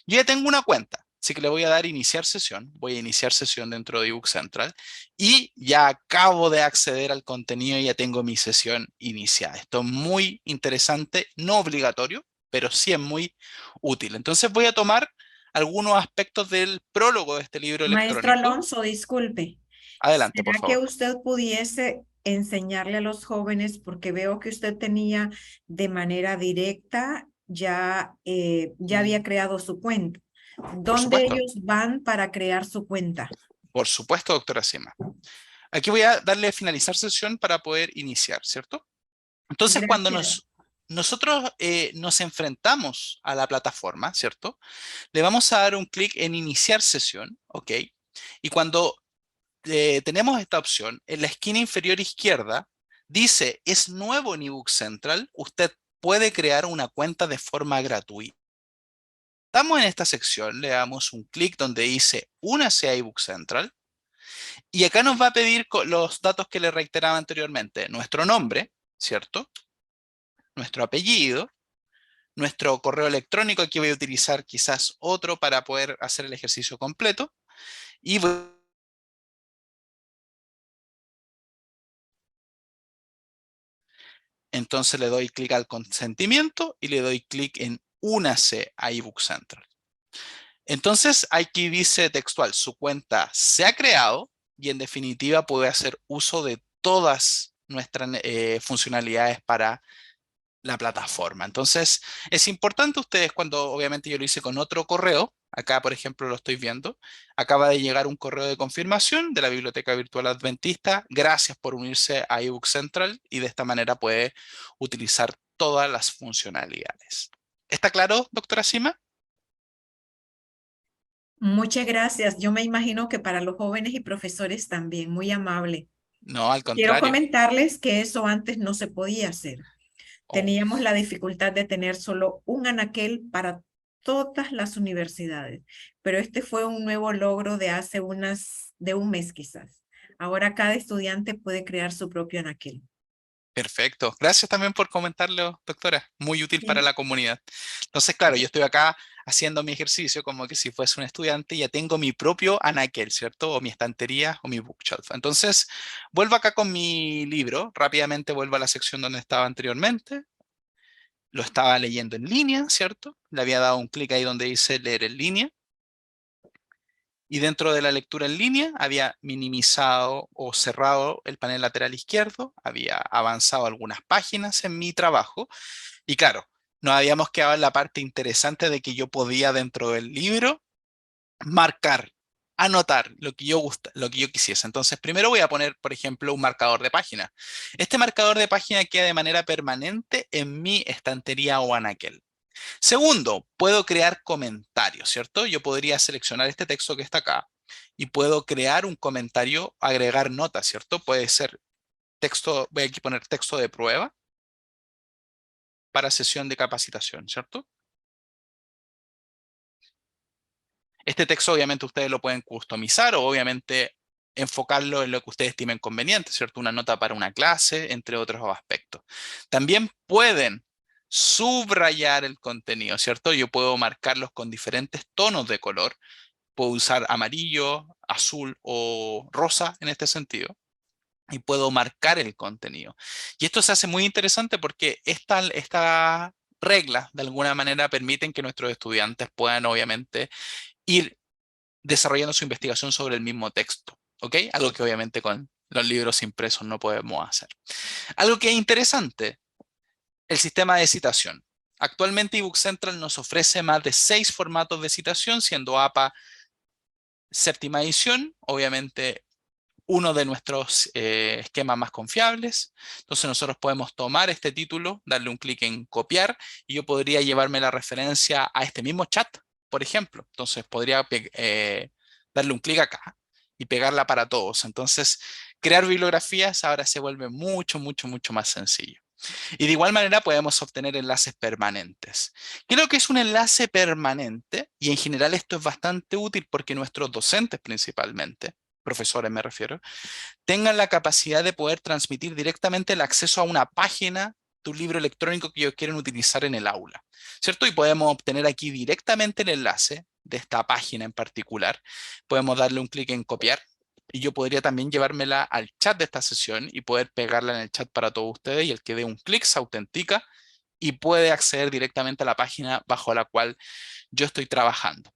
yo ya tengo una cuenta, así que le voy a dar iniciar sesión. Voy a iniciar sesión dentro de eBook Central y ya acabo de acceder al contenido y ya tengo mi sesión iniciada. Esto es muy interesante, no obligatorio, pero sí es muy útil. Entonces voy a tomar algunos aspectos del prólogo de este libro Maestro electrónico. Alonso, disculpe. Adelante, por ¿Será que favor. usted pudiese enseñarle a los jóvenes, porque veo que usted tenía de manera directa, ya había creado su cuenta? Por ¿Dónde supuesto, ellos van para crear su cuenta? por supuesto, doctora Sima. Aquí voy a darle a finalizar sesión para poder iniciar, ¿cierto? Entonces, cuando Gracias. nosotros nos enfrentamos a la plataforma, ¿cierto? Le vamos a dar un clic en iniciar sesión, ¿ok? Y cuando tenemos esta opción, en la esquina inferior izquierda, dice, es nuevo en eBook Central, usted puede crear una cuenta de forma gratuita. Estamos en esta sección, le damos un clic donde dice, únase a eBook Central, y acá nos va a pedir los datos que le reiteraba anteriormente, nuestro nombre, ¿cierto? Nuestro apellido, nuestro correo electrónico, aquí voy a utilizar quizás otro para poder hacer el ejercicio completo, y entonces le doy clic al consentimiento y le doy clic en únase a eBook Central. Entonces aquí dice textual, su cuenta se ha creado y en definitiva puede hacer uso de todas nuestras funcionalidades para la plataforma. Entonces es importante ustedes cuando obviamente yo lo hice con otro correo, acá por ejemplo lo estoy viendo, acaba de llegar un correo de confirmación de la Biblioteca Virtual Adventista, gracias por unirse a eBook Central y de esta manera puede utilizar todas las funcionalidades. ¿Está claro, doctora Sima? Muchas gracias. Yo me imagino que para los jóvenes y profesores también, muy amable. No, al Quiero contrario. comentarles que eso antes no se podía hacer. Oh, Teníamos la dificultad de tener solo un anaquel para todas las universidades, pero este fue un nuevo logro de hace de un mes quizás. Ahora cada estudiante puede crear su propio anaquel. Perfecto. Gracias también por comentarlo, doctora. Muy útil para Sí. la comunidad. Entonces, claro, yo estoy acá haciendo mi ejercicio como que si fuese un estudiante, ya tengo mi propio anaquel, ¿cierto? O mi estantería o mi bookshelf. Entonces, vuelvo acá con mi libro. Rápidamente vuelvo a la sección donde estaba anteriormente. Lo estaba leyendo en línea, ¿cierto? Le había dado un clic ahí donde dice leer en línea. Y dentro de la lectura en línea había minimizado o cerrado el panel lateral izquierdo, había avanzado algunas páginas en mi trabajo y claro, nos habíamos quedado en la parte interesante de que yo podía dentro del libro marcar, anotar lo que yo quisiese. Entonces, primero voy a poner, por ejemplo, un marcador de página. Este marcador de página queda de manera permanente en mi estantería o anaquel. Segundo, puedo crear comentarios, ¿cierto? Yo podría seleccionar este texto que está acá y puedo crear un comentario, agregar notas, ¿cierto? Puede ser texto, voy aquí a poner texto de prueba para sesión de capacitación, ¿cierto? Este texto obviamente ustedes lo pueden customizar o obviamente enfocarlo en lo que ustedes estimen conveniente, ¿cierto? Una nota para una clase, entre otros aspectos. También pueden subrayar el contenido, ¿cierto? Yo puedo marcarlos con diferentes tonos de color. Puedo usar amarillo, azul o rosa en este sentido. Y puedo marcar el contenido. Y esto se hace muy interesante porque estas reglas de alguna manera permiten que nuestros estudiantes puedan obviamente ir desarrollando su investigación sobre el mismo texto. ¿Ok? Algo que obviamente con los libros impresos no podemos hacer. Algo que es interesante, el sistema de citación. Actualmente eBook Central nos ofrece más de 6 formatos de citación, siendo APA séptima edición, obviamente uno de nuestros esquemas más confiables. Entonces nosotros podemos tomar este título, darle un clic en copiar y yo podría llevarme la referencia a este mismo chat, por ejemplo. Entonces podría darle un clic acá y pegarla para todos. Entonces crear bibliografías ahora se vuelve mucho, mucho, mucho más sencillo. Y de igual manera podemos obtener enlaces permanentes. Creo que es un enlace permanente y en general esto es bastante útil porque nuestros docentes principalmente, profesores me refiero, tengan la capacidad de poder transmitir directamente el acceso a una página de un libro electrónico que ellos quieren utilizar en el aula, ¿cierto? Y podemos obtener aquí directamente el enlace de esta página en particular. Podemos darle un clic en copiar y yo podría también llevármela al chat de esta sesión y poder pegarla en el chat para todos ustedes y el que dé un clic se autentica y puede acceder directamente a la página bajo la cual yo estoy trabajando.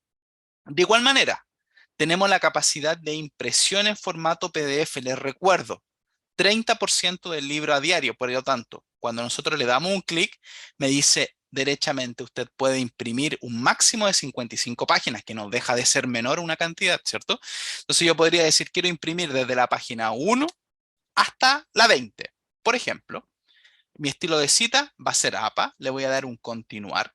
De igual manera, tenemos la capacidad de impresión en formato PDF. Les recuerdo, 30% del libro a diario. Por lo tanto, cuando nosotros le damos un clic, me dice derechamente usted puede imprimir un máximo de 55 páginas, que no deja de ser menor una cantidad, ¿cierto? Entonces yo podría decir, quiero imprimir desde la página 1 hasta la 20. Por ejemplo, mi estilo de cita va a ser APA, le voy a dar un continuar,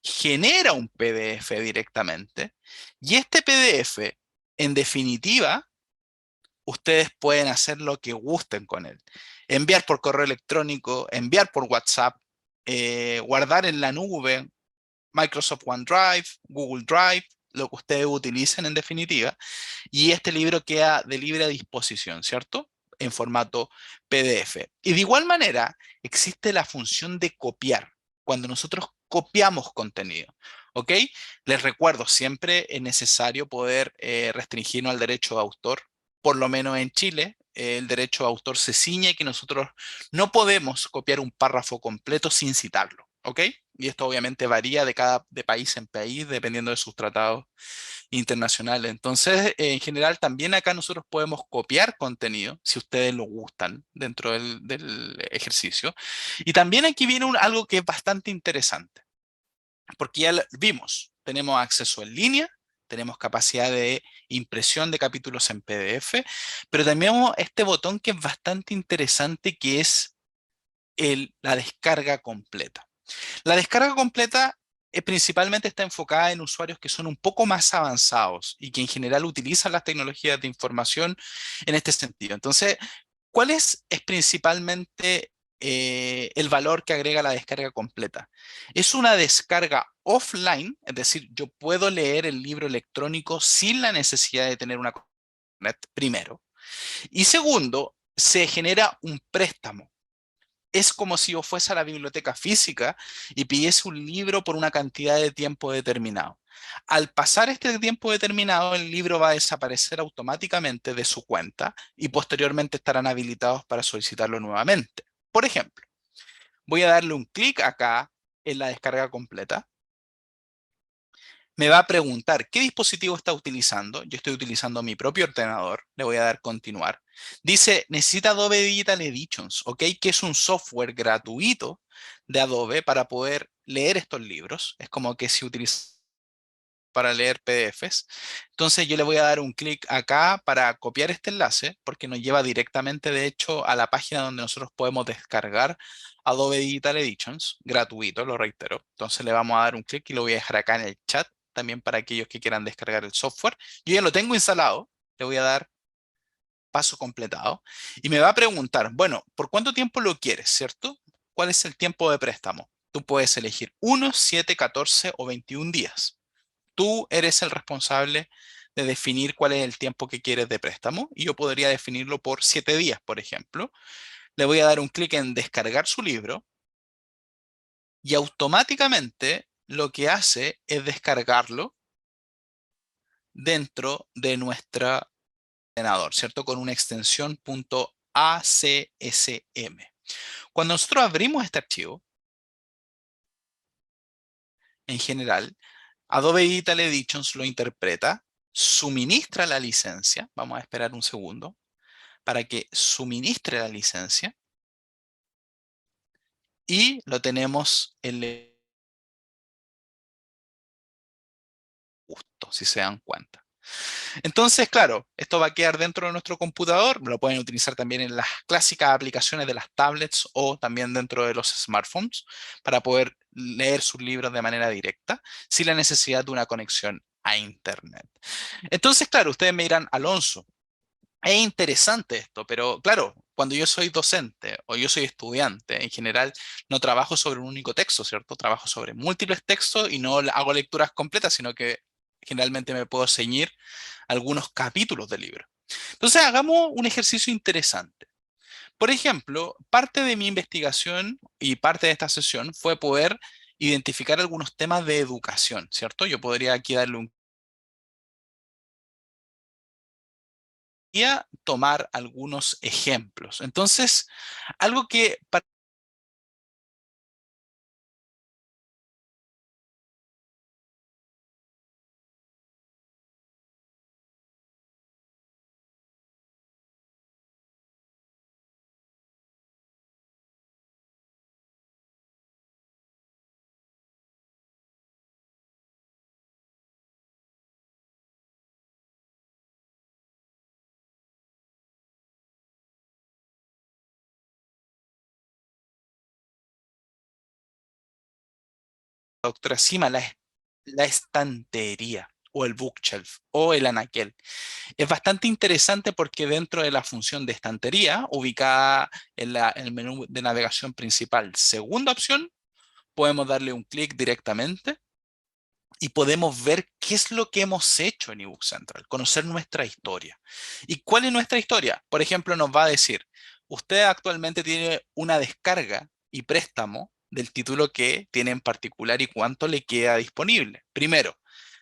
genera un PDF directamente y este PDF, en definitiva, ustedes pueden hacer lo que gusten con él. Enviar por correo electrónico, enviar por WhatsApp, guardar en la nube, Microsoft OneDrive, Google Drive, lo que ustedes utilicen en definitiva. Y este libro queda de libre disposición, ¿cierto? En formato PDF. Y de igual manera, existe la función de copiar, cuando nosotros copiamos contenido. ¿Ok? Les recuerdo, siempre es necesario poder restringirnos al derecho de autor. Por lo menos en Chile, el derecho de autor se ciñe que nosotros no podemos copiar un párrafo completo sin citarlo. ¿Ok? Y esto obviamente varía de país en país, dependiendo de sus tratados internacionales. Entonces, en general, también acá nosotros podemos copiar contenido, si ustedes lo gustan, dentro del ejercicio. Y también aquí viene algo que es bastante interesante, porque ya vimos, tenemos acceso en línea, tenemos capacidad de impresión de capítulos en PDF, pero también tenemos este botón que es bastante interesante, que es la descarga completa. La descarga completa principalmente está enfocada en usuarios que son un poco más avanzados y que en general utilizan las tecnologías de información en este sentido. Entonces, ¿cuál es principalmente el valor que agrega la descarga completa? Es una descarga offline, es decir, yo puedo leer el libro electrónico sin la necesidad de tener una internet, primero. Y segundo, se genera un préstamo. Es como si yo fuese a la biblioteca física y pidiese un libro por una cantidad de tiempo determinado. Al pasar este tiempo determinado, el libro va a desaparecer automáticamente de su cuenta y posteriormente estarán habilitados para solicitarlo nuevamente. Por ejemplo, voy a darle un clic acá en la descarga completa. Me va a preguntar qué dispositivo está utilizando. Yo estoy utilizando mi propio ordenador. Le voy a dar continuar. Dice, necesita Adobe Digital Editions, ¿ok? Que es un software gratuito de Adobe para poder leer estos libros. Es como que si utiliza para leer PDFs. Entonces yo le voy a dar un clic acá para copiar este enlace, porque nos lleva directamente, de hecho, a la página donde nosotros podemos descargar Adobe Digital Editions, gratuito, lo reitero. Entonces le vamos a dar un clic y lo voy a dejar acá en el chat, también para aquellos que quieran descargar el software. Yo ya lo tengo instalado, le voy a dar paso completado, y me va a preguntar, bueno, ¿por cuánto tiempo lo quieres, cierto? ¿Cuál es el tiempo de préstamo? Tú puedes elegir 1, 7, 14 o 21 días. Tú eres el responsable de definir cuál es el tiempo que quieres de préstamo, y yo podría definirlo por 7 días, por ejemplo. Le voy a dar un clic en descargar su libro y automáticamente lo que hace es descargarlo dentro de nuestro ordenador, ¿cierto? Con una extensión .acsm. Cuando nosotros abrimos este archivo, en general, Adobe Digital Editions lo interpreta, suministra la licencia, vamos a esperar un segundo, para que suministre la licencia, y lo tenemos en justo, si se dan cuenta. Entonces, claro, esto va a quedar dentro de nuestro computador. Lo pueden utilizar también en las clásicas aplicaciones de las tablets o también dentro de los smartphones para poder leer sus libros de manera directa sin la necesidad de una conexión a Internet. Entonces, claro, ustedes me dirán, Alonso, es interesante esto, pero claro, cuando yo soy docente o yo soy estudiante, en general no trabajo sobre un único texto, ¿cierto? Trabajo sobre múltiples textos y no hago lecturas completas, sino que generalmente me puedo ceñir algunos capítulos del libro. Entonces, hagamos un ejercicio interesante. Por ejemplo, parte de mi investigación y parte de esta sesión fue poder identificar algunos temas de educación, ¿cierto? Yo podría aquí darle un y a tomar algunos ejemplos. Entonces, algo que para la doctora Sima, la estantería o el bookshelf o el anaquel. Es bastante interesante porque dentro de la función de estantería, ubicada en el menú de navegación principal, segunda opción, podemos darle un clic directamente y podemos ver qué es lo que hemos hecho en eBook Central, conocer nuestra historia. ¿Y cuál es nuestra historia? Por ejemplo, nos va a decir, usted actualmente tiene una descarga y préstamo del título que tiene en particular y cuánto le queda disponible. Primero.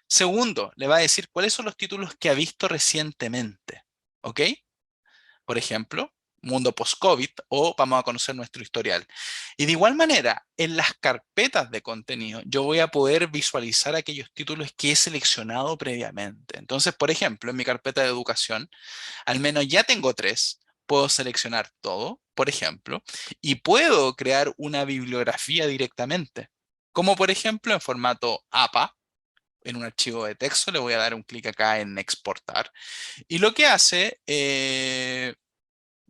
Segundo, le va a decir cuáles son los títulos que ha visto recientemente. ¿Ok? Por ejemplo, mundo post-COVID, o vamos a conocer nuestro historial. Y de igual manera, en las carpetas de contenido, yo voy a poder visualizar aquellos títulos que he seleccionado previamente. Entonces, por ejemplo, en mi carpeta de educación, al menos ya tengo 3. Puedo seleccionar todo, por ejemplo, y puedo crear una bibliografía directamente. Como por ejemplo en formato APA, en un archivo de texto, le voy a dar un clic acá en exportar. Y lo que hace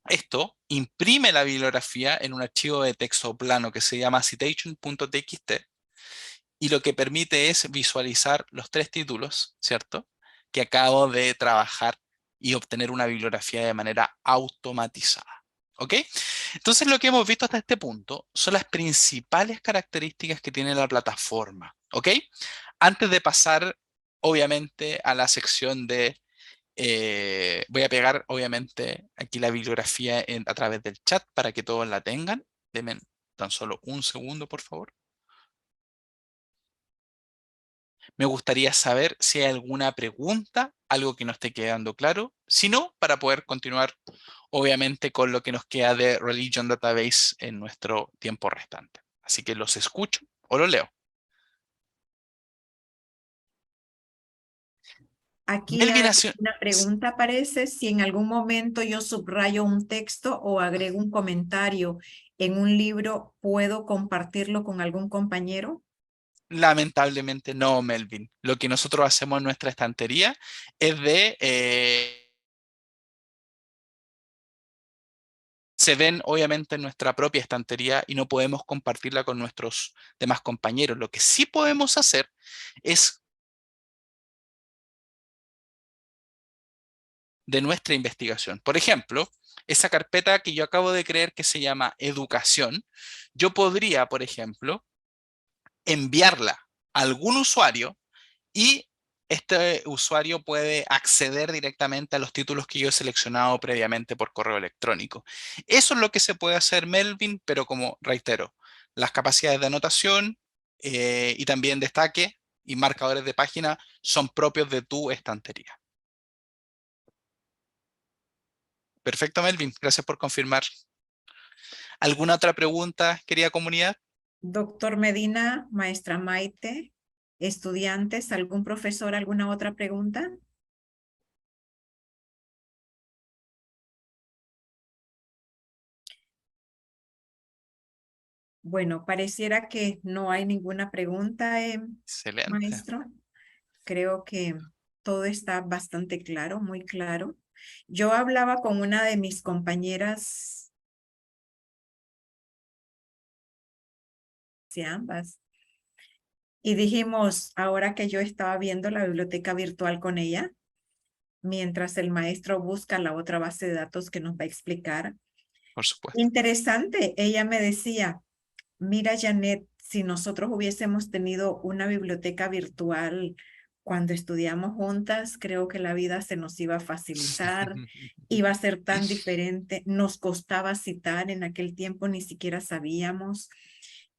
esto, imprime la bibliografía en un archivo de texto plano que se llama citation.txt, y lo que permite es visualizar los 3 títulos, ¿cierto? Que acabo de trabajar y obtener una bibliografía de manera automatizada. ¿Ok? Entonces lo que hemos visto hasta este punto son las principales características que tiene la plataforma. ¿Ok? Antes de pasar, obviamente, a la sección de voy a pegar, obviamente, aquí la bibliografía a través del chat para que todos la tengan. Denme tan solo un segundo, por favor. Me gustaría saber si hay alguna pregunta, algo que no esté quedando claro. Si no, para poder continuar, obviamente, con lo que nos queda de Religion Database en nuestro tiempo restante. Así que los escucho o los leo. Aquí Melvin hay hace... una pregunta, aparece si en algún momento yo subrayo un texto o agrego un comentario en un libro, ¿puedo compartirlo con algún compañero? Lamentablemente no, Melvin. Lo que nosotros hacemos en nuestra estantería es de... se ven obviamente en nuestra propia estantería y no podemos compartirla con nuestros demás compañeros. Lo que sí podemos hacer es de nuestra investigación. Por ejemplo, esa carpeta que yo acabo de crear que se llama educación, yo podría, por ejemplo, enviarla a algún usuario y este usuario puede acceder directamente a los títulos que yo he seleccionado previamente por correo electrónico. Eso es lo que se puede hacer, Melvin, pero como reitero, las capacidades de anotación y también destaque y marcadores de página son propios de tu estantería. Perfecto, Melvin. Gracias por confirmar. ¿Alguna otra pregunta, querida comunidad? Doctor Medina, maestra Maite, estudiantes, ¿algún profesor, alguna otra pregunta? Bueno, pareciera que no hay ninguna pregunta, Excelente. maestro. Creo que todo está bastante claro, muy claro. Yo hablaba con una de mis compañeras, sí, ambas, y dijimos, ahora que yo estaba viendo la biblioteca virtual con ella, mientras el maestro busca la otra base de datos que nos va a explicar. Por supuesto. Interesante, ella me decía, mira, Janet, si nosotros hubiésemos tenido una biblioteca virtual cuando estudiamos juntas, creo que la vida se nos iba a facilitar, iba a ser tan diferente, nos costaba citar, en aquel tiempo ni siquiera sabíamos,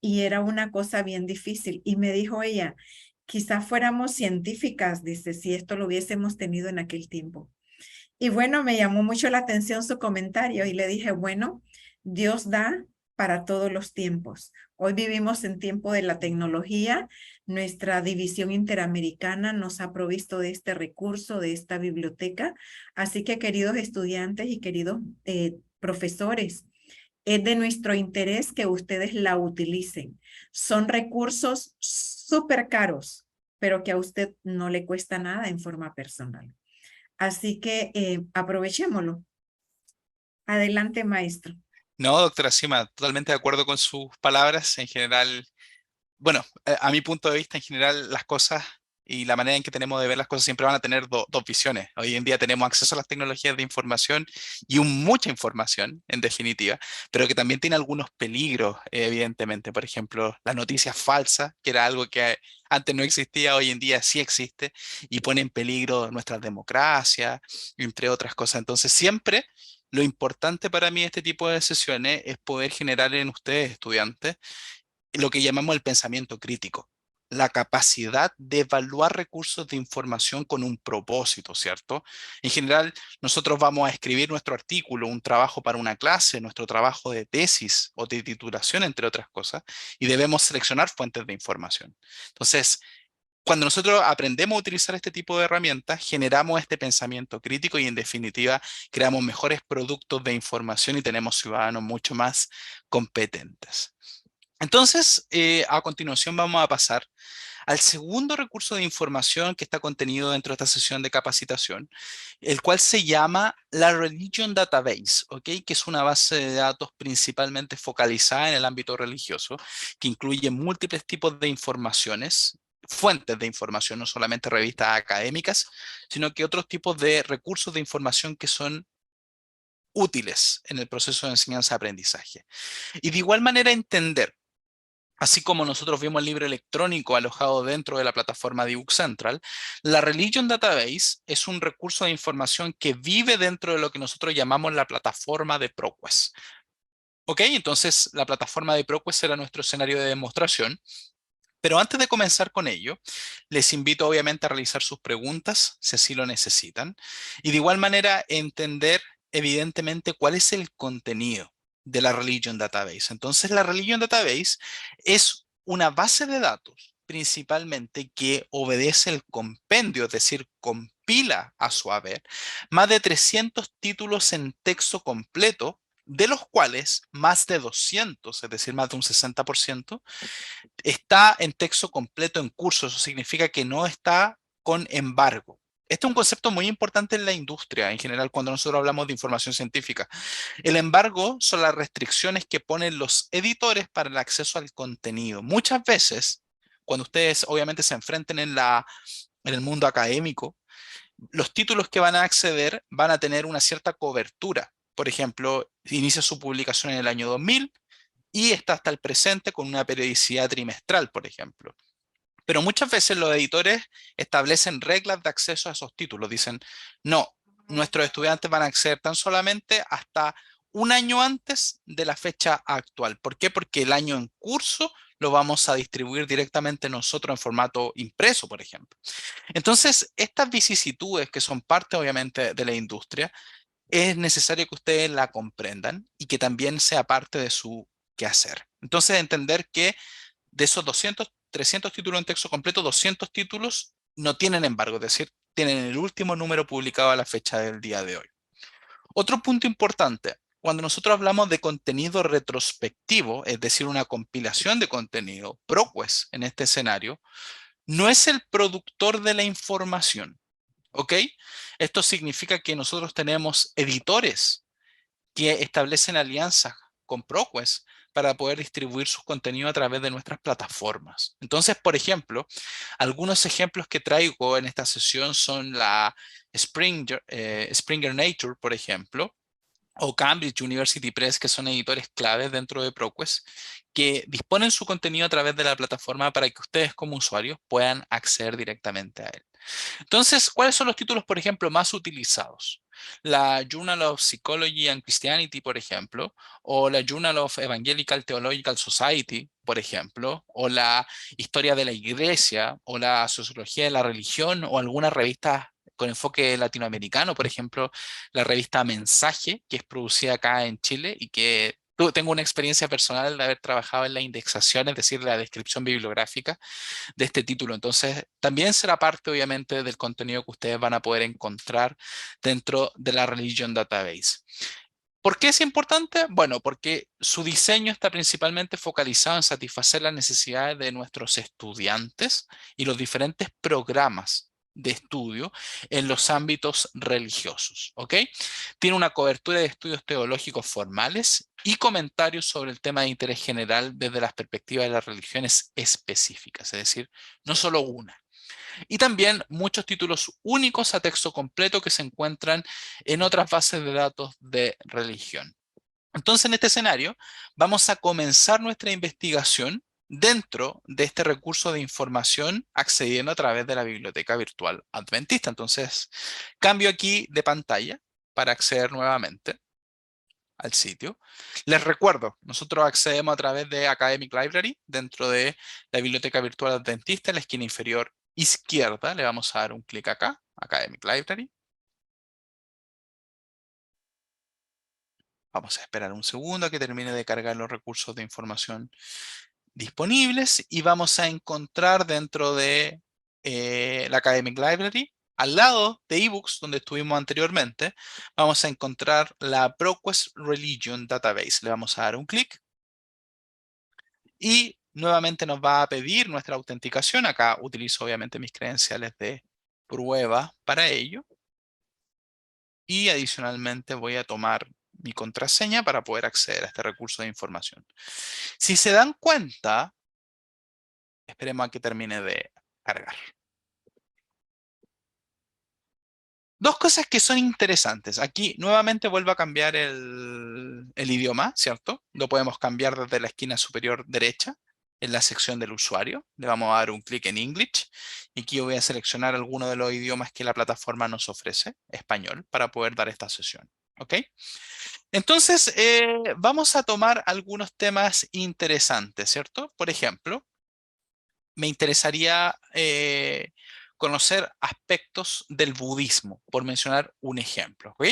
y era una cosa bien difícil. Y me dijo ella, quizá fuéramos científicas, dice, si esto lo hubiésemos tenido en aquel tiempo. Y bueno, me llamó mucho la atención su comentario y le dije, bueno, Dios da para todos los tiempos. Hoy vivimos en tiempo de la tecnología. Nuestra división interamericana nos ha provisto de este recurso, de esta biblioteca. Así que, queridos estudiantes y queridos profesores, es de nuestro interés que ustedes la utilicen. Son recursos súper caros, pero que a usted no le cuesta nada en forma personal. Así que aprovechémoslo. Adelante, maestro. No, doctora Sima, totalmente de acuerdo con sus palabras. En general, bueno, a mi punto de vista, en general, las cosas y la manera en que tenemos de ver las cosas siempre van a tener dos visiones. Hoy en día tenemos acceso a las tecnologías de información y mucha información, en definitiva, pero que también tiene algunos peligros, evidentemente. Por ejemplo, las noticias falsas, que era algo que antes no existía, hoy en día sí existe y pone en peligro nuestra democracia, entre otras cosas. Entonces, siempre lo importante para mí de este tipo de sesiones es poder generar en ustedes, estudiantes, lo que llamamos el pensamiento crítico, la capacidad de evaluar recursos de información con un propósito, ¿cierto? En general, nosotros vamos a escribir nuestro artículo, un trabajo para una clase, nuestro trabajo de tesis o de titulación, entre otras cosas, y debemos seleccionar fuentes de información. Entonces, cuando nosotros aprendemos a utilizar este tipo de herramientas, generamos este pensamiento crítico y en definitiva creamos mejores productos de información y tenemos ciudadanos mucho más competentes. Entonces, a continuación vamos a pasar al segundo recurso de información que está contenido dentro de esta sesión de capacitación, el cual se llama la Religion Database, ¿ok? Que es una base de datos principalmente focalizada en el ámbito religioso, que incluye múltiples tipos de informaciones, fuentes de información, no solamente revistas académicas, sino que otros tipos de recursos de información que son útiles en el proceso de enseñanza-aprendizaje. Y de igual manera entender, así como nosotros vimos el libro electrónico alojado dentro de la plataforma de ebook Central, la Religion Database es un recurso de información que vive dentro de lo que nosotros llamamos la plataforma de ProQuest. Ok, entonces la plataforma de ProQuest será nuestro escenario de demostración. Pero antes de comenzar con ello, les invito obviamente a realizar sus preguntas, si así lo necesitan, y de igual manera entender evidentemente cuál es el contenido de la Religion Database. Entonces, la Religion Database es una base de datos principalmente que obedece el compendio, es decir, compila a su haber más de 300 títulos en texto completo, de los cuales más de 200, es decir, más de un 60%, está en texto completo en curso. Eso significa que no está con embargo. Este es un concepto muy importante en la industria en general cuando nosotros hablamos de información científica. El embargo son las restricciones que ponen los editores para el acceso al contenido. Muchas veces, cuando ustedes obviamente se enfrenten en el mundo académico, los títulos que van a acceder van a tener una cierta cobertura. Por ejemplo, inicia su publicación en el año 2000 y está hasta el presente con una periodicidad trimestral, por ejemplo. Pero muchas veces los editores establecen reglas de acceso a esos títulos. Dicen, no, nuestros estudiantes van a acceder tan solamente hasta un año antes de la fecha actual. ¿Por qué? Porque el año en curso lo vamos a distribuir directamente nosotros en formato impreso, por ejemplo. Entonces, estas vicisitudes que son parte obviamente de la industria, es necesario que ustedes la comprendan y que también sea parte de su quehacer. Entonces, entender que de esos 200, 300 títulos en texto completo, 200 títulos no tienen embargo, es decir, tienen el último número publicado a la fecha del día de hoy. Otro punto importante, cuando nosotros hablamos de contenido retrospectivo, es decir, una compilación de contenido, ProQuest en este escenario, no es el productor de la información. ¿Ok? Esto significa que nosotros tenemos editores que establecen alianzas con ProQuest para poder distribuir sus contenidos a través de nuestras plataformas. Entonces, por ejemplo, algunos ejemplos que traigo en esta sesión son la Springer Nature, por ejemplo, o Cambridge University Press, que son editores claves dentro de ProQuest, que disponen su contenido a través de la plataforma para que ustedes como usuarios puedan acceder directamente a él. Entonces, ¿cuáles son los títulos, por ejemplo, más utilizados? La Journal of Psychology and Christianity, por ejemplo, o la Journal of Evangelical Theological Society, por ejemplo, o la Historia de la Iglesia, o la Sociología de la Religión, o alguna revista con enfoque latinoamericano, por ejemplo, la revista Mensaje, que es producida acá en Chile y que tengo una experiencia personal de haber trabajado en la indexación, es decir, la descripción bibliográfica de este título. Entonces, también será parte, obviamente, del contenido que ustedes van a poder encontrar dentro de la Religion Database. ¿Por qué es importante? Bueno, porque su diseño está principalmente focalizado en satisfacer las necesidades de nuestros estudiantes y los diferentes programas de estudio en los ámbitos religiosos, ¿ok? Tiene una cobertura de estudios teológicos formales y comentarios sobre el tema de interés general desde las perspectivas de las religiones específicas, es decir, no solo una. Y también muchos títulos únicos a texto completo que se encuentran en otras bases de datos de religión. Entonces, en este escenario, vamos a comenzar nuestra investigación dentro de este recurso de información accediendo a través de la Biblioteca Virtual Adventista. Entonces, cambio aquí de pantalla para acceder nuevamente al sitio. Les recuerdo, nosotros accedemos a través de Academic Library dentro de la Biblioteca Virtual Adventista. En la esquina inferior izquierda le vamos a dar un clic acá, Academic Library. Vamos a esperar un segundo a que termine de cargar los recursos de información disponibles y vamos a encontrar dentro de la Academic Library, al lado de eBooks, donde estuvimos anteriormente, vamos a encontrar la ProQuest Religion Database. Le vamos a dar un clic y nuevamente nos va a pedir nuestra autenticación. Acá utilizo obviamente mis credenciales de prueba para ello. Y adicionalmente voy a tomar mi contraseña para poder acceder a este recurso de información. Si se dan cuenta, esperemos a que termine de cargar. Dos cosas que son interesantes. Aquí nuevamente vuelvo a cambiar el idioma, ¿cierto? Lo podemos cambiar desde la esquina superior derecha en la sección del usuario. Le vamos a dar un clic en English y aquí voy a seleccionar alguno de los idiomas que la plataforma nos ofrece, español, para poder dar esta sesión. ¿Ok? Entonces, vamos a tomar algunos temas interesantes, ¿cierto? Por ejemplo, me interesaría conocer aspectos del budismo, por mencionar un ejemplo, ¿ok?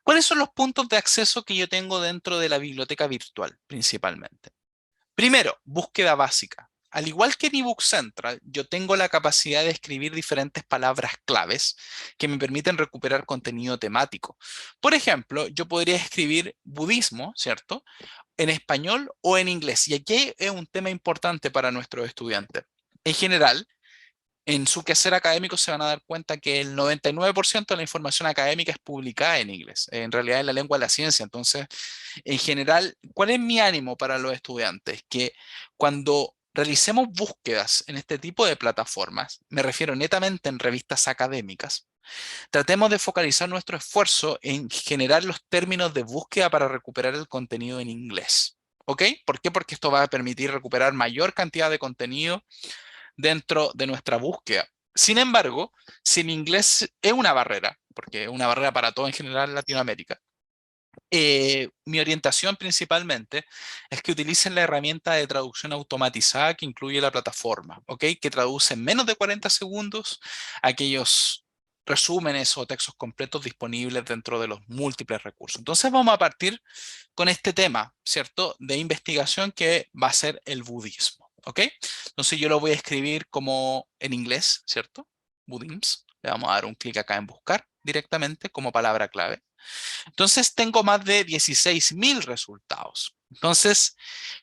¿Cuáles son los puntos de acceso que yo tengo dentro de la biblioteca virtual, principalmente? Primero, búsqueda básica. Al igual que en eBook Central, yo tengo la capacidad de escribir diferentes palabras claves que me permiten recuperar contenido temático. Por ejemplo, yo podría escribir budismo, ¿cierto? En español o en inglés. Y aquí es un tema importante para nuestros estudiantes. En general, en su quehacer académico se van a dar cuenta que el 99% de la información académica es publicada en inglés. En realidad es la lengua de la ciencia. Entonces, en general, ¿cuál es mi ánimo para los estudiantes? Que cuando realicemos búsquedas en este tipo de plataformas, me refiero netamente en revistas académicas, tratemos de focalizar nuestro esfuerzo en generar los términos de búsqueda para recuperar el contenido en inglés. ¿Ok? ¿Por qué? Porque esto va a permitir recuperar mayor cantidad de contenido dentro de nuestra búsqueda. Sin embargo, si el inglés es una barrera, porque es una barrera para todo en general en Latinoamérica, mi orientación principalmente es que utilicen la herramienta de traducción automatizada que incluye la plataforma, ¿ok? Que traduce en menos de 40 segundos aquellos resúmenes o textos completos disponibles dentro de los múltiples recursos. Entonces vamos a partir con este tema, ¿cierto? De investigación que va a ser el budismo, ¿ok? Entonces yo lo voy a escribir como en inglés, ¿cierto? Budims. Le vamos a dar un clic acá en buscar directamente como palabra clave. Entonces tengo más de 16.000 resultados. Entonces,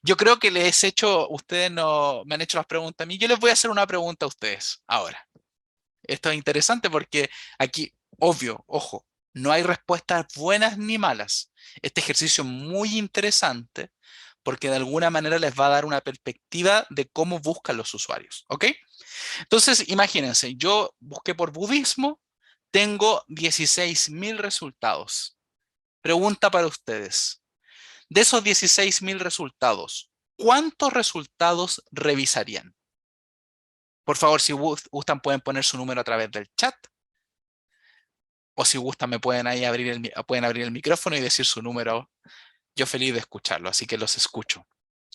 yo creo que les he hecho, ustedes no me han hecho las preguntas a mí, yo les voy a hacer una pregunta a ustedes ahora. Esto es interesante porque aquí, obvio, ojo, no hay respuestas buenas ni malas. Este ejercicio es muy interesante porque de alguna manera les va a dar una perspectiva de cómo buscan los usuarios, ¿ok? Entonces, imagínense, yo busqué por budismo, tengo 16.000 resultados. Pregunta para ustedes. De esos 16.000 resultados, ¿cuántos resultados revisarían? Por favor, si gustan, pueden poner su número a través del chat. O si gustan, me pueden ahí pueden abrir el micrófono y decir su número. Yo feliz de escucharlo, así que los escucho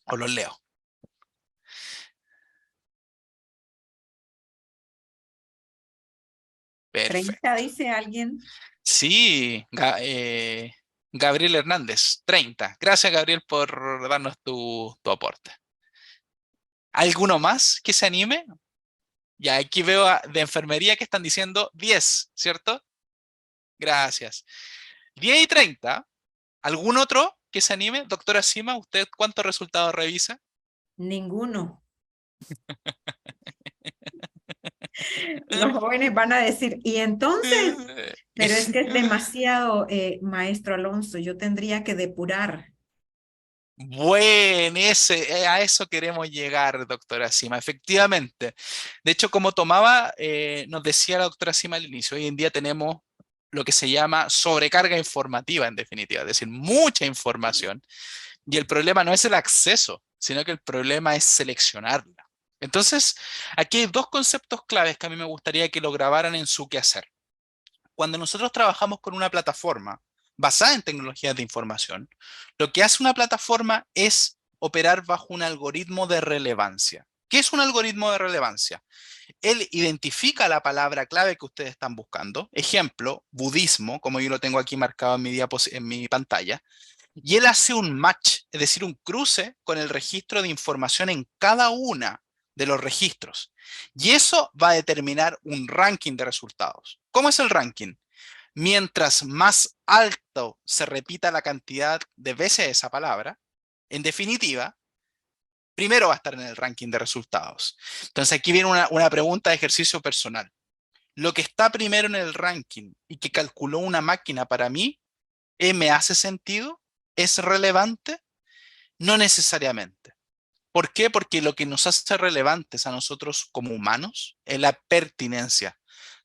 o los leo. Perfecto. 30, dice alguien. Sí, Gabriel Hernández, 30. Gracias, Gabriel, por darnos tu aporte. ¿Alguno más que se anime? Ya aquí veo de enfermería que están diciendo 10, ¿cierto? Gracias. 10 y 30. ¿Algún otro que se anime? Doctora Sima, ¿usted cuántos resultados revisa? Ninguno. Los jóvenes van a decir, y entonces, pero es que es demasiado, maestro Alonso, yo tendría que depurar. Bueno, a eso queremos llegar, doctora Sima, efectivamente. De hecho, como nos decía la doctora Sima al inicio, hoy en día tenemos lo que se llama sobrecarga informativa, en definitiva, es decir, mucha información. Y el problema no es el acceso, sino que el problema es seleccionarla. Entonces, aquí hay dos conceptos claves que a mí me gustaría que lo grabaran en su quehacer. Cuando nosotros trabajamos con una plataforma basada en tecnologías de información, lo que hace una plataforma es operar bajo un algoritmo de relevancia. ¿Qué es un algoritmo de relevancia? Él identifica la palabra clave que ustedes están buscando. Ejemplo, budismo, como yo lo tengo aquí marcado en mi pantalla. Y él hace un match, es decir, un cruce con el registro de información en cada una de los registros. Y eso va a determinar un ranking de resultados. ¿Cómo es el ranking? Mientras más alto se repita la cantidad de veces esa palabra, en definitiva, primero va a estar en el ranking de resultados. Entonces aquí viene una pregunta de ejercicio personal. ¿Lo que está primero en el ranking y que calculó una máquina para mí, me hace sentido? ¿Es relevante? No necesariamente. ¿Por qué? Porque lo que nos hace relevantes a nosotros como humanos es la pertinencia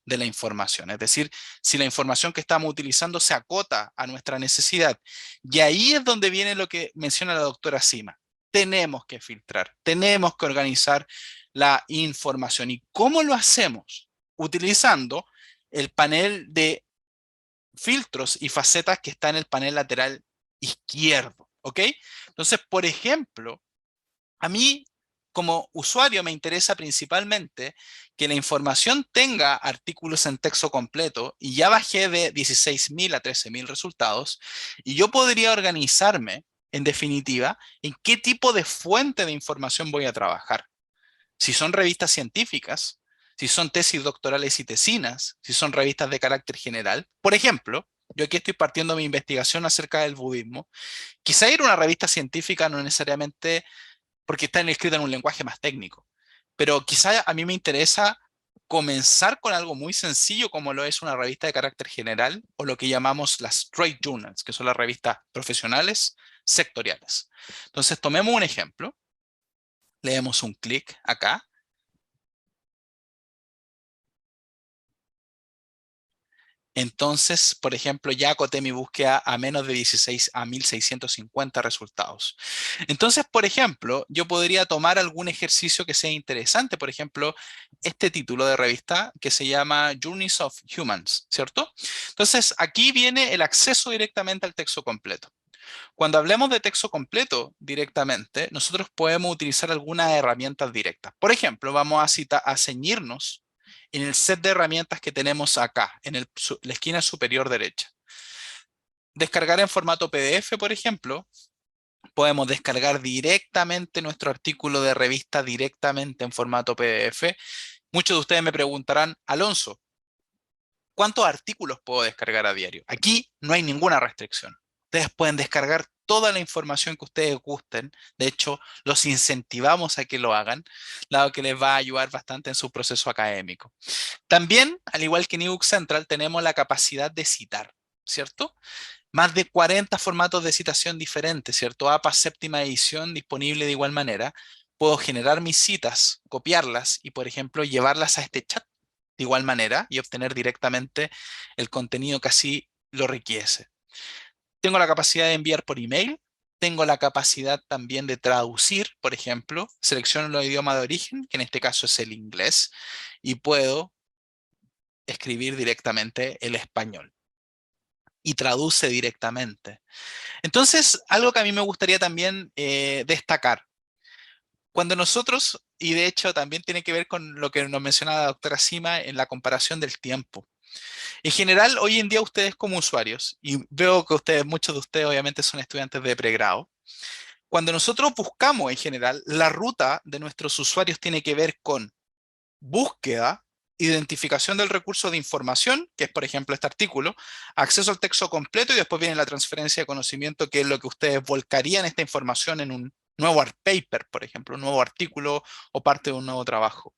de la información. Es decir, si la información que estamos utilizando se acota a nuestra necesidad. Y ahí es donde viene lo que menciona la doctora Sima. Tenemos que filtrar, tenemos que organizar la información. ¿Y cómo lo hacemos? Utilizando el panel de filtros y facetas que está en el panel lateral izquierdo, ¿ok? Entonces, por ejemplo, a mí como usuario me interesa principalmente que la información tenga artículos en texto completo y ya bajé de 16.000 a 13.000 resultados y yo podría organizarme, en definitiva, en qué tipo de fuente de información voy a trabajar. Si son revistas científicas, si son tesis doctorales y tesinas, si son revistas de carácter general. Por ejemplo, yo aquí estoy partiendo mi investigación acerca del budismo. Quizá ir a una revista científica no necesariamente porque está escrita en un lenguaje más técnico, pero quizá a mí me interesa comenzar con algo muy sencillo como lo es una revista de carácter general o lo que llamamos las trade journals, que son las revistas profesionales sectoriales. Entonces, tomemos un ejemplo. Le damos un clic acá. Entonces, por ejemplo, ya acoté mi búsqueda a menos de 16 a 1650 resultados. Entonces, por ejemplo, yo podría tomar algún ejercicio que sea interesante. Por ejemplo, este título de revista que se llama Journeys of Humans, ¿cierto? Entonces, aquí viene el acceso directamente al texto completo. Cuando hablemos de texto completo directamente, nosotros podemos utilizar algunas herramientas directas. Por ejemplo, vamos a ceñirnos en el set de herramientas que tenemos acá, en la esquina superior derecha. Descargar en formato PDF, por ejemplo, podemos descargar directamente nuestro artículo de revista directamente en formato PDF. Muchos de ustedes me preguntarán, Alonso, ¿cuántos artículos puedo descargar a diario? Aquí no hay ninguna restricción. Ustedes pueden descargar toda la información que ustedes gusten. De hecho, los incentivamos a que lo hagan, dado que les va a ayudar bastante en su proceso académico. También, al igual que en eBook Central, tenemos la capacidad de citar, ¿cierto? Más de 40 formatos de citación diferentes, ¿cierto? APA séptima edición disponible de igual manera. Puedo generar mis citas, copiarlas y, por ejemplo, llevarlas a este chat de igual manera y obtener directamente el contenido que así lo requiere. Tengo la capacidad de enviar por email. Tengo la capacidad también de traducir, por ejemplo. Selecciono los idiomas de origen, que en este caso es el inglés, y puedo escribir directamente el español. Y traduce directamente. Entonces, algo que a mí me gustaría también destacar. Cuando nosotros, y de hecho también tiene que ver con lo que nos mencionaba la doctora Sima en la comparación del tiempo. En general, hoy en día ustedes como usuarios, y veo que ustedes, muchos de ustedes obviamente son estudiantes de pregrado, cuando nosotros buscamos en general, la ruta de nuestros usuarios tiene que ver con búsqueda, identificación del recurso de información, que es por ejemplo este artículo, acceso al texto completo y después viene la transferencia de conocimiento, que es lo que ustedes volcarían esta información en un nuevo paper, por ejemplo, un nuevo artículo o parte de un nuevo trabajo.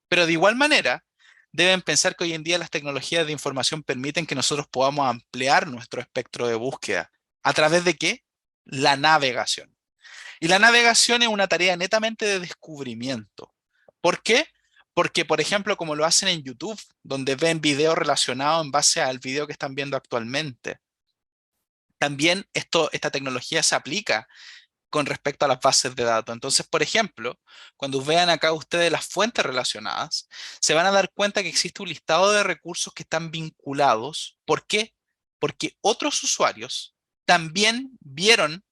Pero de igual manera, deben pensar que hoy en día las tecnologías de información permiten que nosotros podamos ampliar nuestro espectro de búsqueda. ¿A través de qué? La navegación. Y la navegación es una tarea netamente de descubrimiento. ¿Por qué? Porque, por ejemplo, como lo hacen en YouTube, donde ven videos relacionados en base al video que están viendo actualmente. También esta tecnología se aplica con respecto a las bases de datos. Entonces, por ejemplo, cuando vean acá ustedes las fuentes relacionadas, se van a dar cuenta que existe un listado de recursos que están vinculados. ¿Por qué? Porque otros usuarios también vieron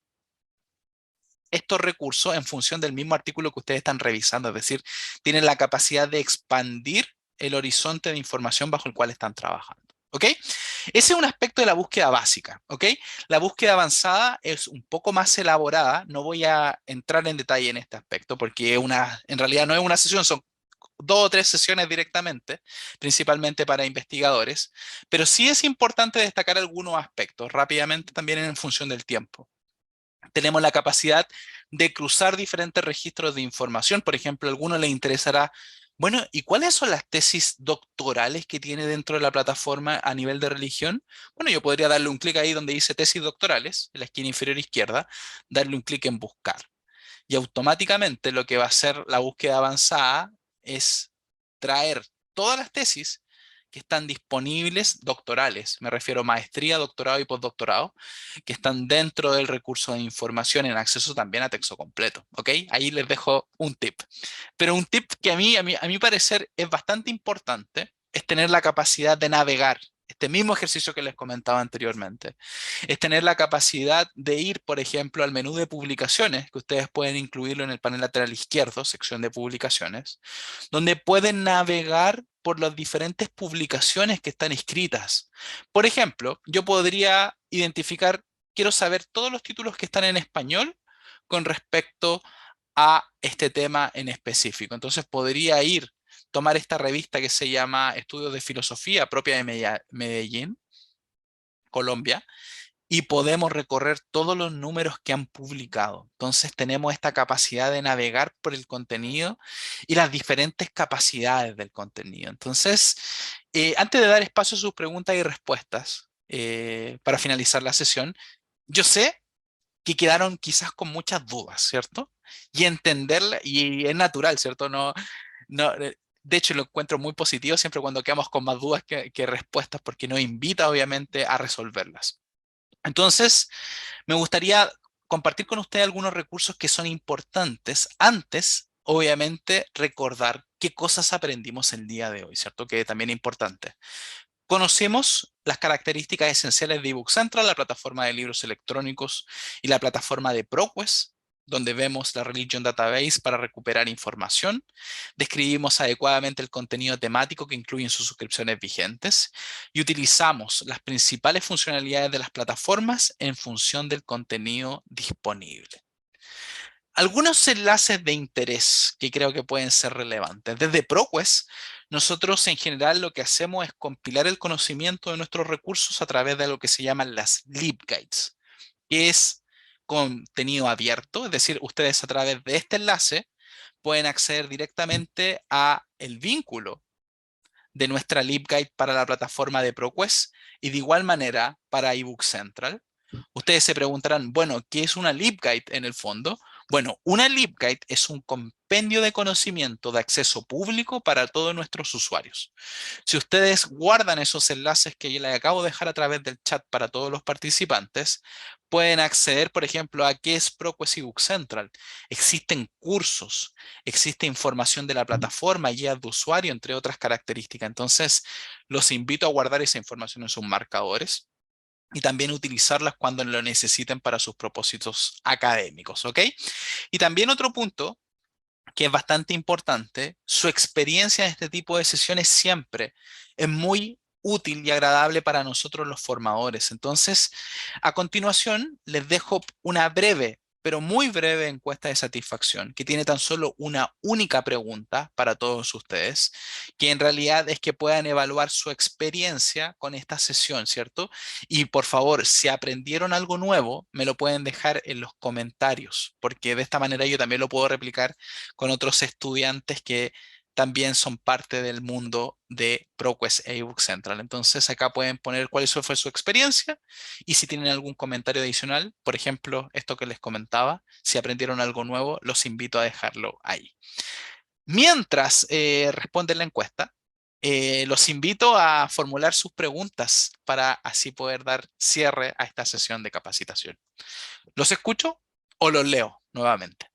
estos recursos en función del mismo artículo que ustedes están revisando. Es decir, tienen la capacidad de expandir el horizonte de información bajo el cual están trabajando. ¿Ok? Ese es un aspecto de la búsqueda básica. ¿Ok? La búsqueda avanzada es un poco más elaborada. No voy a entrar en detalle en este aspecto porque en realidad no es una sesión, son 2 o 3 sesiones directamente, principalmente para investigadores. Pero sí es importante destacar algunos aspectos rápidamente también en función del tiempo. Tenemos la capacidad de cruzar diferentes registros de información. Por ejemplo, a alguno les interesará, bueno, ¿y cuáles son las tesis doctorales que tiene dentro de la plataforma a nivel de religión? Bueno, yo podría darle un clic ahí donde dice tesis doctorales, en la esquina inferior izquierda, darle un clic en buscar. Y automáticamente lo que va a hacer la búsqueda avanzada es traer todas las tesis que están disponibles doctorales, me refiero a maestría, doctorado y postdoctorado, que están dentro del recurso de información en acceso también a texto completo, ¿ok? Ahí les dejo un tip. Pero un tip que a mi parecer es bastante importante es tener la capacidad de navegar este mismo ejercicio que les comentaba anteriormente. Es tener la capacidad de ir, por ejemplo, al menú de publicaciones, que ustedes pueden incluirlo en el panel lateral izquierdo, sección de publicaciones, donde pueden navegar por las diferentes publicaciones que están inscritas. Por ejemplo, yo podría identificar, quiero saber todos los títulos que están en español con respecto a este tema en específico. Entonces podría ir, tomar esta revista que se llama Estudios de Filosofía, propia de Medellín, Colombia, y podemos recorrer todos los números que han publicado. Entonces tenemos esta capacidad de navegar por el contenido y las diferentes capacidades del contenido. Entonces, antes de dar espacio a sus preguntas y respuestas, para finalizar la sesión, yo sé que quedaron quizás con muchas dudas, ¿cierto? Y entenderla, y es natural, ¿cierto? De hecho, lo encuentro muy positivo siempre cuando quedamos con más dudas que respuestas, porque nos invita obviamente a resolverlas. Entonces, me gustaría compartir con usted algunos recursos que son importantes antes, obviamente, recordar qué cosas aprendimos el día de hoy, ¿cierto? Que también es importante. Conocemos las características esenciales de eBook Central, la plataforma de libros electrónicos y la plataforma de ProQuest, donde vemos la Religion Database para recuperar información. Describimos adecuadamente el contenido temático que incluyen sus suscripciones vigentes y utilizamos las principales funcionalidades de las plataformas en función del contenido disponible. Algunos enlaces de interés que creo que pueden ser relevantes. Desde ProQuest, nosotros en general lo que hacemos es compilar el conocimiento de nuestros recursos a través de lo que se llaman las LibGuides, que es contenido abierto, es decir, ustedes a través de este enlace pueden acceder directamente a el vínculo de nuestra LibGuide para la plataforma de ProQuest y de igual manera para eBook Central. Ustedes se preguntarán, bueno, ¿qué es una LibGuide en el fondo? Bueno, una LibGuide es un compendio de conocimiento de acceso público para todos nuestros usuarios. Si ustedes guardan esos enlaces que yo les acabo de dejar a través del chat para todos los participantes, pueden acceder, por ejemplo, a qué es ProQuest eBook Central. Existen cursos, existe información de la plataforma, guías de usuario, entre otras características. Entonces, los invito a guardar esa información en sus marcadores y también utilizarlas cuando lo necesiten para sus propósitos académicos, ¿ok? Y también otro punto que es bastante importante, su experiencia en este tipo de sesiones siempre es muy útil y agradable para nosotros los formadores. Entonces, a continuación, les dejo una breve, pero muy breve encuesta de satisfacción, que tiene tan solo una única pregunta para todos ustedes, que en realidad es que puedan evaluar su experiencia con esta sesión, ¿cierto? Y por favor, si aprendieron algo nuevo, me lo pueden dejar en los comentarios, porque de esta manera yo también lo puedo replicar con otros estudiantes que también son parte del mundo de ProQuest e eBook Central. Entonces acá pueden poner cuál fue su experiencia y si tienen algún comentario adicional, por ejemplo, esto que les comentaba, si aprendieron algo nuevo, los invito a dejarlo ahí. Mientras responden la encuesta, los invito a formular sus preguntas para así poder dar cierre a esta sesión de capacitación. ¿Los escucho o los leo nuevamente?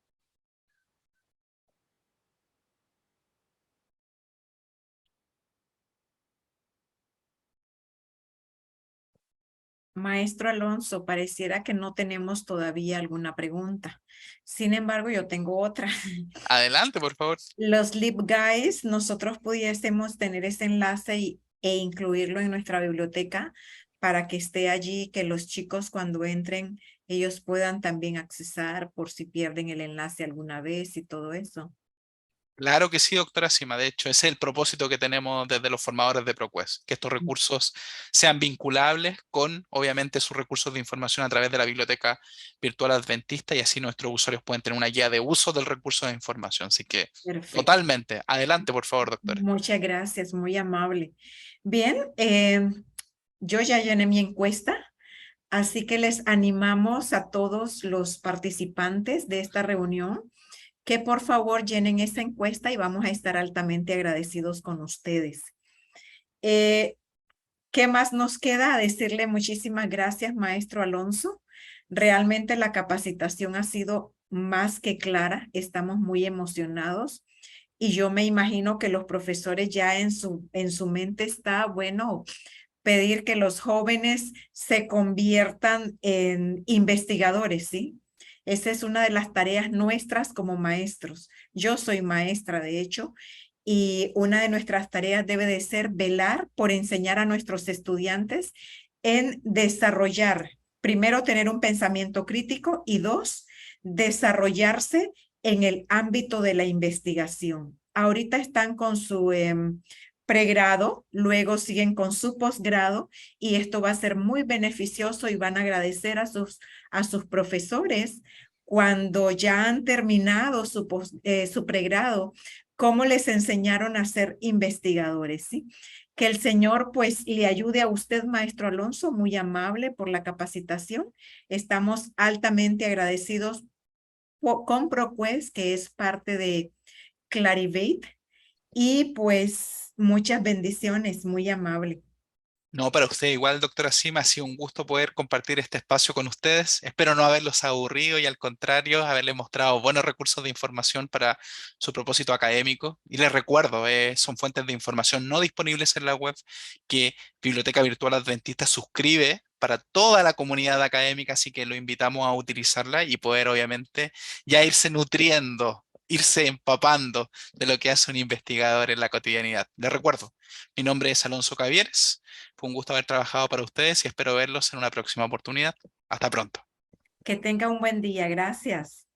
Maestro Alonso, pareciera que no tenemos todavía alguna pregunta. Sin embargo, yo tengo otra. Adelante, por favor. Los LibGuides, nosotros pudiésemos tener ese enlace e incluirlo en nuestra biblioteca para que esté allí, que los chicos cuando entren, ellos puedan también accesar por si pierden el enlace alguna vez y todo eso. Claro que sí, doctora Sima. De hecho, ese es el propósito que tenemos desde los formadores de ProQuest, que estos recursos sean vinculables con, obviamente, sus recursos de información a través de la biblioteca virtual adventista y así nuestros usuarios pueden tener una guía de uso del recurso de información. Así que, Perfecto. totalmente. Adelante, por favor, doctora. Muchas gracias, muy amable. Bien, yo ya llené mi encuesta, así que les animamos a todos los participantes de esta reunión que por favor llenen esa encuesta y vamos a estar altamente agradecidos con ustedes. ¿Qué más nos queda? Decirle muchísimas gracias, maestro Alonso. Realmente la capacitación ha sido más que clara. Estamos muy emocionados y yo me imagino que los profesores ya en su mente está, bueno, pedir que los jóvenes se conviertan en investigadores, ¿sí? Esa es una de las tareas nuestras como maestros. Yo soy maestra, de hecho, y una de nuestras tareas debe de ser velar por enseñar a nuestros estudiantes en desarrollar, primero, tener un pensamiento crítico y dos, desarrollarse en el ámbito de la investigación. Ahorita están con su pregrado, luego siguen con su posgrado y esto va a ser muy beneficioso y van a agradecer a sus profesores cuando ya han terminado su pregrado, cómo les enseñaron a ser investigadores, ¿sí? Que el Señor pues le ayude a usted, maestro Alonso, muy amable por la capacitación. Estamos altamente agradecidos con ProQuest, que es parte de Clarivate, y pues muchas bendiciones, muy amable. No, para usted igual, doctora Sima, ha sido un gusto poder compartir este espacio con ustedes. Espero no haberlos aburrido y al contrario, haberles mostrado buenos recursos de información para su propósito académico. Y les recuerdo, son fuentes de información no disponibles en la web que Biblioteca Virtual Adventista suscribe para toda la comunidad académica, así que lo invitamos a utilizarla y poder obviamente ya irse nutriendo, irse empapando de lo que hace un investigador en la cotidianidad. Les recuerdo, mi nombre es Alonso Cavieres. Fue un gusto haber trabajado para ustedes y espero verlos en una próxima oportunidad. Hasta pronto. Que tenga un buen día. Gracias.